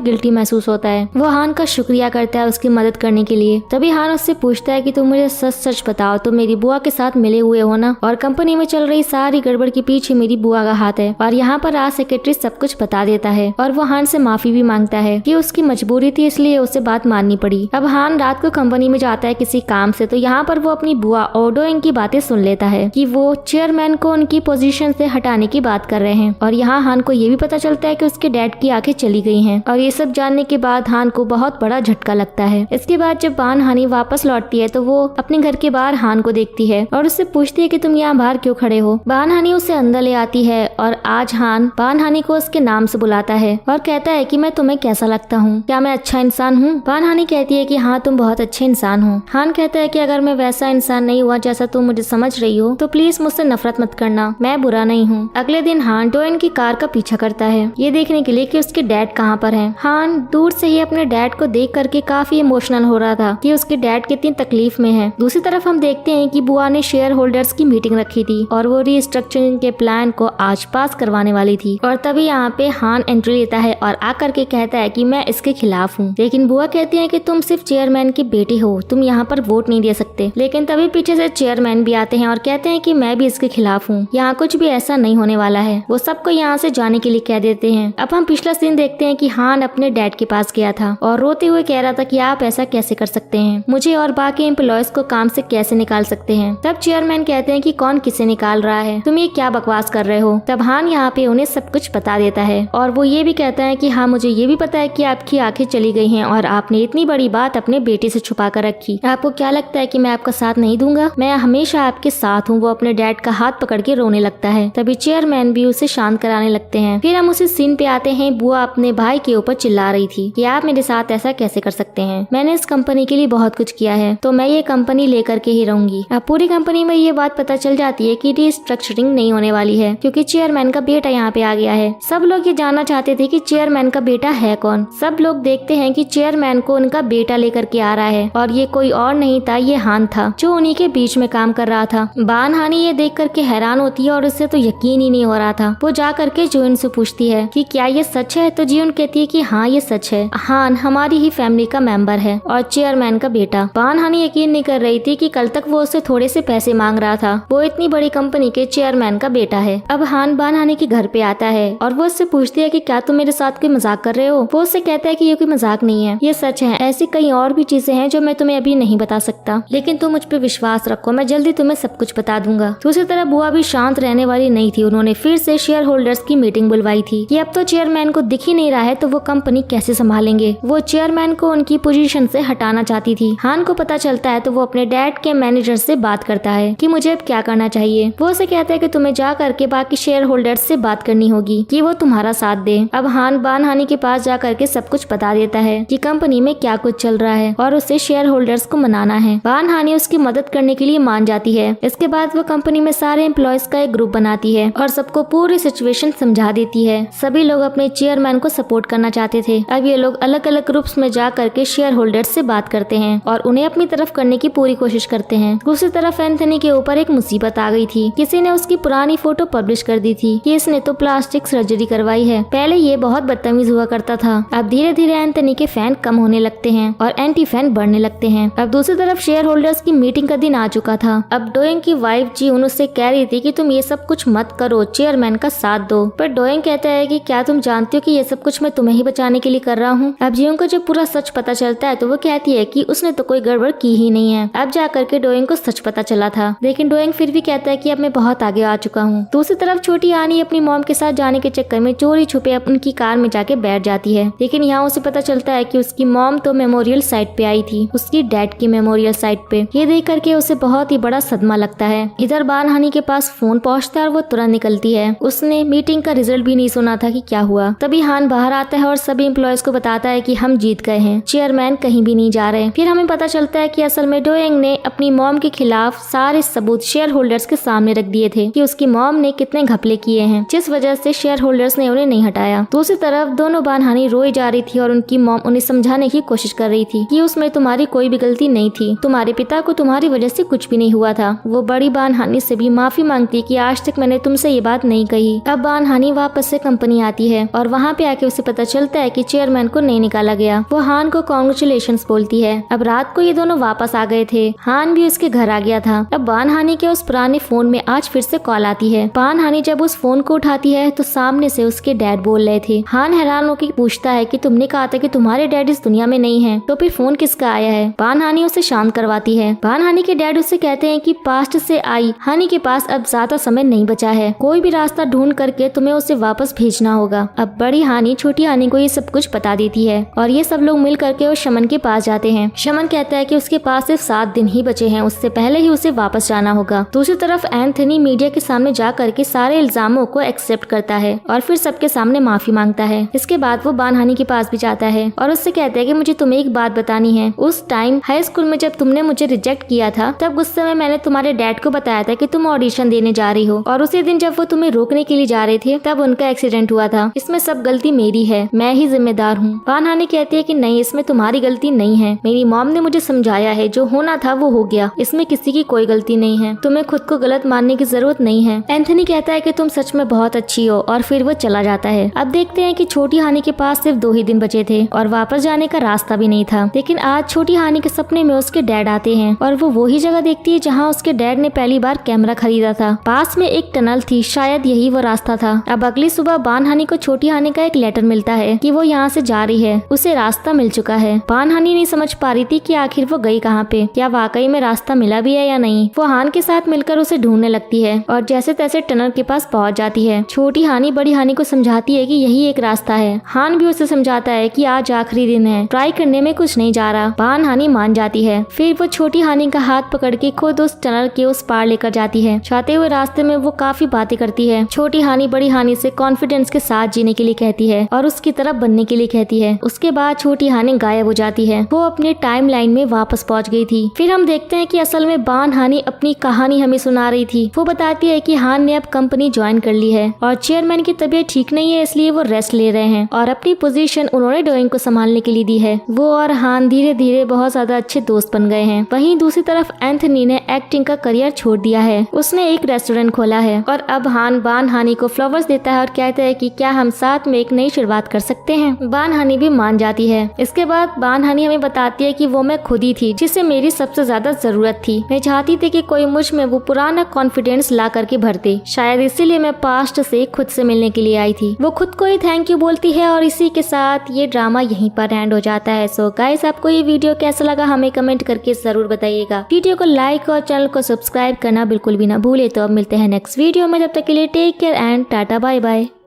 गिल्टी महसूस होता है। वो हान का शुक्रिया करता है उसकी मदद करने के लिए। तभी हान उससे पूछता है कि तुम मुझे सच सच बताओ, तुम मेरी बुआ के साथ मिले हुए हो ना, और कंपनी में चल रही सारी गड़बड़ के पीछे मेरी बुआ का हाथ है। और यहाँ पर आज सेक्रेटरी सब कुछ बता देता है और वो हान से माफी भी मांगता है कि उसकी मजबूरी थी, इसलिए उसे बात माननी पड़ी। अब हान रात को कंपनी में जाता है किसी काम से, तो यहाँ पर वो अपनी बुआ और डोएंग की बातें सुन लेता है कि वो चेयरमैन को उनकी पोजीशन से हटाने की बात कर रहे हैं। और यहाँ हान को ये भी पता चलता है कि उसके डैड की आंखें चली गई हैं। और ये सब जानने के बाद हान को बहुत बड़ा झटका लगता है। इसके बाद जब बान हानी वापस लौटती है तो वो अपने घर के बाहर हान को देखती है और उससे पूछती है कि तुम यहाँ बाहर क्यों खड़े हो। बान हानी उसे अंदर ले आती है और आज हान बान हानी को उसके नाम से बुलाता है और कहता है कि मैं तुम्हें कैसा लगता हूँ, क्या मैं अच्छा इंसान हूँ। बान हानी कहती है कि हाँ तुम बहुत अच्छे इंसान हो। हान कहता है कि अगर मैं वैसा इंसान नहीं हुआ जैसा तुम मुझे समझ रही हो तो प्लीज मुझसे नफरत मत करना, मैं बुरा नहीं हूँ। अगले दिन हान डोएंग की कार का पीछा करता है ये देखने के लिए कि उसके डैड कहाँ पर हैं। हान दूर से ही अपने डैड को देख करके काफी इमोशनल हो रहा था कि उसके डैड कितनी तकलीफ में है। दूसरी तरफ हम देखते हैं कि बुआ ने शेयर होल्डर्स की मीटिंग रखी थी और वो रीस्ट्रक्चरिंग के प्लान को आज पास करवाने वाली थी। और तभी यहाँ पे हान एंट्री लेता है और आकर के कहता है कि मैं इसके खिलाफ हूँ। लेकिन बुआ कहती है कि तुम सिर्फ चेयरमैन की बेटी हो, तुम यहाँ पर वोट नहीं दे सकते। लेकिन तभी पीछे से चेयरमैन भी आते हैं और कहते हैं कि मैं भी इसके खिलाफ हूँ, यहाँ कुछ भी ऐसा नहीं होने वाला है। वो सबको यहाँ से जाने के लिए कह देते हैं। अब हम पिछला सीन देखते हैं कि हान अपने डैड के पास गया था और रोते हुए कह रहा था कि आप ऐसा कैसे कर सकते हैं, मुझे और बाकी एम्प्लॉयज को काम से कैसे निकाल सकते हैं। तब चेयरमैन कहते हैं कि कौन किसे निकाल रहा है, तुम ये क्या बकवास कर रहे हो। तब हान यहाँ पे उन्हें सब कुछ बता देता है और वो ये भी कहता है कि हाँ मुझे ये भी पता है कि आपकी आंखें चली गई हैं और आपने इतनी बड़ी बात अपने बेटे से छुपा कर रखी। आपको क्या लगता है कि मैं आपका साथ नहीं दूंगा, मैं हमेशा आपके साथ हूँ। वो अपने डैड का हाथ पकड़ के रोने लगता है। तभी चेयरमैन भी उसे शांत कराने लगते हैं। फिर हम उसी सीन पे आते हैं। बुआ अपने भाई के ऊपर चिल्ला रही थी कि आप मेरे साथ ऐसा कैसे कर सकते हैं, मैंने इस कंपनी के लिए बहुत कुछ किया है तो मैं ये कंपनी लेकर के ही रहूंगी। अब पूरी कंपनी में ये बात पता चल जाती है कि रिस्ट्रक्चरिंग नहीं होने वाली है क्योंकि चेयरमैन का बेटा यहाँ पे आ गया है। सब लोग ये जानना चाहते थे कि चेयरमैन का बेटा है कौन। सब लोग देखते हैं कि चेयरमैन को उनका बेटा लेकर के आ रहा है और ये कोई और नहीं था, ये हान था जो उन्हीं के बीच में काम कर रहा था। बान हानी ये देख करके हैरान होती है और उससे तो यकीन ही नहीं हो रहा था। वो जा करके जियोन से पूछती है कि क्या ये सच है, तो जियोन कहती है कि हाँ ये सच है, हान हमारी ही फैमिली का मेंबर है और चेयरमैन का बेटा। बान हानी यकीन नहीं कर रही थी कि कल तक वो उससे थोड़े से पैसे मांग रहा था, वो इतनी बड़ी कंपनी के चेयरमैन का बेटा है। अब हान बान हानी के घर पे आता है और वो उससे पूछती है कि क्या तुम मेरे साथ कोई मजाक कर रहे हो। वो उससे कहता है कि ये कोई मजाक नहीं है, ये सच है। ऐसी कई और भी चीजें हैं जो मैं तुम्हें अभी नहीं बता सकता, लेकिन तुम मुझ पे विश्वास रखो, मैं जल्दी तुम्हें सब कुछ बता दूंगा। दूसरी तरफ बुआ भी शांत रहने वाली नहीं थी। उन्होंने फिर से शेयर होल्डर्स की मीटिंग बुलवाई थी कि अब तो चेयरमैन को दिख ही नहीं रहा है तो वो कंपनी कैसे संभालेंगे। वो चेयरमैन को उनकी पोजीशन से हटाना चाहती थी। हान को पता चलता है तो वो अपने डैड के मैनेजर से बात करता है कि मुझे अब क्या करना चाहिए। वो उसे कहता है कि तुम्हें जा करके बाकी शेयर होल्डर्स से बात करनी होगी कि वो तुम्हारा साथ दे। अब हान बान हानी के पास जा करके सब कुछ बता देता है कि कंपनी में क्या कुछ चल रहा है और उसे शेयर होल्डर्स को मनाना है। बान हानी उसकी मदद करने के लिए मान जाती है। इसके बाद वो कंपनी में सारे एम्प्लॉयज का एक ग्रुप बनाती है और सबको पूरी सिचुएशन समझा देती है। सभी लोग अपने चेयरमैन को सपोर्ट करना चाहते थे। अब ये लोग अलग अलग ग्रुप्स में जा करके शेयर होल्डर्स से बात करते हैं और उन्हें अपनी तरफ करने की पूरी कोशिश करते हैं। दूसरी तरफ एंथनी के ऊपर एक मुसीबत आ गई थी। किसी ने उसकी पुरानी फोटो पब्लिश कर दी थी कि इसने तो प्लास्टिक सर्जरी करवाई है। पहले ये बहुत बदतमीज हुआ करता था, अब धीरे धीरे एंथनी के फैन कम होने लगते हैं और एंटी फैन बढ़ने लगते हैं। अब दूसरी तरफ शेयर होल्डर्स की मीटिंग का दिन आ चुका था। अब डोएंग की वाइफ जियोन उससे कह रही थी कि तुम ये सब कुछ मत करो, चेयरमैन का साथ दो। पर डोएंग कहता है कि क्या तुम जानती हो कि ये सब कुछ मैं तुम्हें ही बचाने के लिए कर रहा हूँ। अब जियोन को जब पूरा सच पता चलता है तो वो कहती है कि उसने तो कोई गड़बड़ की ही नहीं है। अब जाकर के डोएंग को सच पता चला था, लेकिन डोएंग फिर भी कहता है कि अब मैं बहुत आगे आ चुका हूँ। दूसरी तरफ छोटी आनी अपनी मॉम के साथ जाने के चक्कर में चोरी छुपे उनकी कार में जाके बैठ जाती है, लेकिन यहाँ उसे पता चलता है कि उसकी मॉम तो मेमोरियल साइट पे आई थी, उसकी डैड की मेमोरियल साइट पे। ये देख करके उसे बहुत ही बड़ा सदमा लगता है। इधर बान हानी के पास फोन पहुंचता है और वो तुरंत निकलती है। उसने मीटिंग का रिजल्ट भी नहीं सुना था कि क्या हुआ। तभी हान बाहर आता है और सभी एम्प्लॉयज को बताता है कि हम जीत गए हैं, चेयरमैन कहीं भी नहीं जा रहे हैं। फिर हमें पता चलता है कि असल में डोयोंग ने अपनी मॉम के खिलाफ सारे सबूत शेयर होल्डर्स के सामने रख दिए थे कि उसकी मॉम ने कितने घपले किए हैं, जिस वजह से शेयर होल्डर्स ने उन्हें नहीं हटाया। दूसरी तरफ दोनों बानहानी रोई जा रही थी और उनकी मॉम उन्हें समझाने की कोशिश कर रही थी कि उसमें तुम्हारी कोई भी गलती नहीं थी, तुम्हारे पिता को तुम्हारी वजह से कुछ भी नहीं हुआ था। वो बड़ी बानहानी से भी माफी मांगती कि आज तक मैंने तुमसे ये बात नहीं कही। अब बानहानी वापस से कंपनी आती है और वहाँ पे आके उसे पता चलता है कि चेयरमैन को नहीं निकाला गया। वो हान को कांग्रेचुलेशंस बोलती है। अब रात को ये दोनों वापस आ गए थे। हान भी उसके घर आ गया था। अब बानहानी के उस पुराने फोन में आज फिर से कॉल आती है। बानहानी जब उस फोन को उठाती है तो सामने से उसके डैड बोल रहे थे। हान हैरान होकर पूछता है कि तुमने कहा था कि तुम्हारे डैड इस दुनिया में नहीं है, तो फिर फोन किसका आया है। बानहानी उसे शांत करवाती है। बानहानी के डैड उससे कहते हैं कि पास्ट से आई हानी के पास अब ज्यादा समय नहीं बचा है, कोई भी रास्ता ढूंढ करके तुम्हें उसे वापस भेजना होगा। अब बड़ी हानी छोटी हानी को ये सब कुछ बता देती है और ये सब लोग मिल करके उस शमन के पास जाते हैं। शमन कहता है कि उसके पास सिर्फ 7 दिन ही बचे हैं, उससे पहले ही उसे वापस जाना होगा। दूसरी तरफ एंथनी मीडिया के सामने जा करके सारे इल्जामों को एक्सेप्ट करता है और फिर सबके सामने माफी मांगता है। इसके बाद वो बानहानी के पास भी जाता है और उससे कहता है कि मुझे तुम्हें एक बात बतानी है। उस टाइम हाई स्कूल में जब तुमने मुझे रिजेक्ट किया था, तब गुस्से में मैंने तुम्हारे डैड को बताया था कि तुम ऑडिशन देने जा रही हो और उसी दिन जब वो तुम्हें रोकने के लिए जा रहे थे तब उनका एक्सीडेंट हुआ था। इसमें सब गलती मेरी है, मैं ही जिम्मेदार हूँ। बानहानी कहती है कि नहीं, इसमें तुम्हारी गलती नहीं है, मेरी मॉम ने मुझे समझाया है, जो होना था वो हो गया, इसमें किसी की कोई गलती नहीं है, तुम्हें खुद को गलत मानने की जरूरत नहीं है। एंथनी कहता है कि तुम सच में बहुत अच्छी हो और फिर वो चला जाता है। अब देखते हैं कि छोटी हानी के पास सिर्फ 2 ही दिन बचे थे और वापस जाने का रास्ता भी नहीं था। लेकिन आज छोटी हानी के सपने में उसके डैड आते हैं और वो वही जगह देखती है जहाँ उसके डैड ने पहली बार कैमरा खरीदा था। पास में एक टनल थी, शायद यही वो रास्ता था। अब अगली सुबह बानहानी को छोटी हानी का एक लेटर मिलता है कि वो यहाँ से जा रही है, उसे रास्ता मिल चुका है। बानहानी नहीं समझ पा रही थी कि आखिर वो गई कहाँ पे, क्या वाकई में रास्ता मिला भी है या नहीं। वो हान के साथ मिलकर उसे ढूंढने लगती है और जैसे तैसे टनल के पास पहुँच जाती है। छोटी हानी बड़ी हानी को समझाती है कि यही एक रास्ता है। हान भी उसे समझाता है कि आज आखिरी दिन है, ट्राई करने में कुछ नहीं जा रहा। बानहानी मान जाती है। फिर वो छोटी हानी का हाथ पकड़ के खुद उस टनल के उस पार लेकर जाती है। जाते हुए रास्ते में वो काफी बातें करती है। छोटी हानी बड़ी हानी से कॉन्फिडेंस के साथ जीने के लिए कहती है और उसकी तरफ बनने के लिए कहती है। उसके बाद छोटी हानी गायब हो जाती है। वो अपने टाइम लाइन में वापस पहुंच गई थी। फिर हम देखते हैं कि असल में बानहानी अपनी कहानी हमें सुना रही थी। वो बताती है कि हान ने अब कंपनी ज्वाइन कर ली है और चेयरमैन की तबीयत ठीक नहीं है, इसलिए वो रेस्ट ले रहे हैं और अपनी पोजीशन उन्होंने डोयोंग को संभालने के लिए दी है। वो और हान धीरे धीरे बहुत ज्यादा अच्छे दोस्त बन गए हैं। वहीं दूसरी तरफ एंथनी ने एक्टिंग का करियर छोड़ दिया है। उसने एक रेस्टोरेंट खोला है और अब हान बानहानी को फ्लावर्स देता है और कहता है कि क्या हम साथ में एक नई शुरुआत कर सकते हैं। बानहानी भी मान जाती है। इसके बाद बानहानी हमें बताती है कि वो मैं खुद ही थी जिसे मेरी सबसे ज्यादा जरूरत थी। मैं चाहती थी कि कोई मुझ में वो पुराना कॉन्फिडेंस ला करके भर दे, शायद इसीलिए मैं पास्ट से खुद से मिलने के लिए आई थी। वो खुद को ही थैंक यू बोलती है और इसी के साथ ये ड्रामा यहीं पर एंड हो जाता है। सो गाइस, आपको ये वीडियो कैसा लगा हमें कमेंट करके जरूर बताइएगा। वीडियो को लाइक और चैनल को सब्सक्राइब करना बिल्कुल भी ना भूले। तो अब मिलते हैं नेक्स्ट वीडियो में, जब तक के लिए take care and tata bye bye.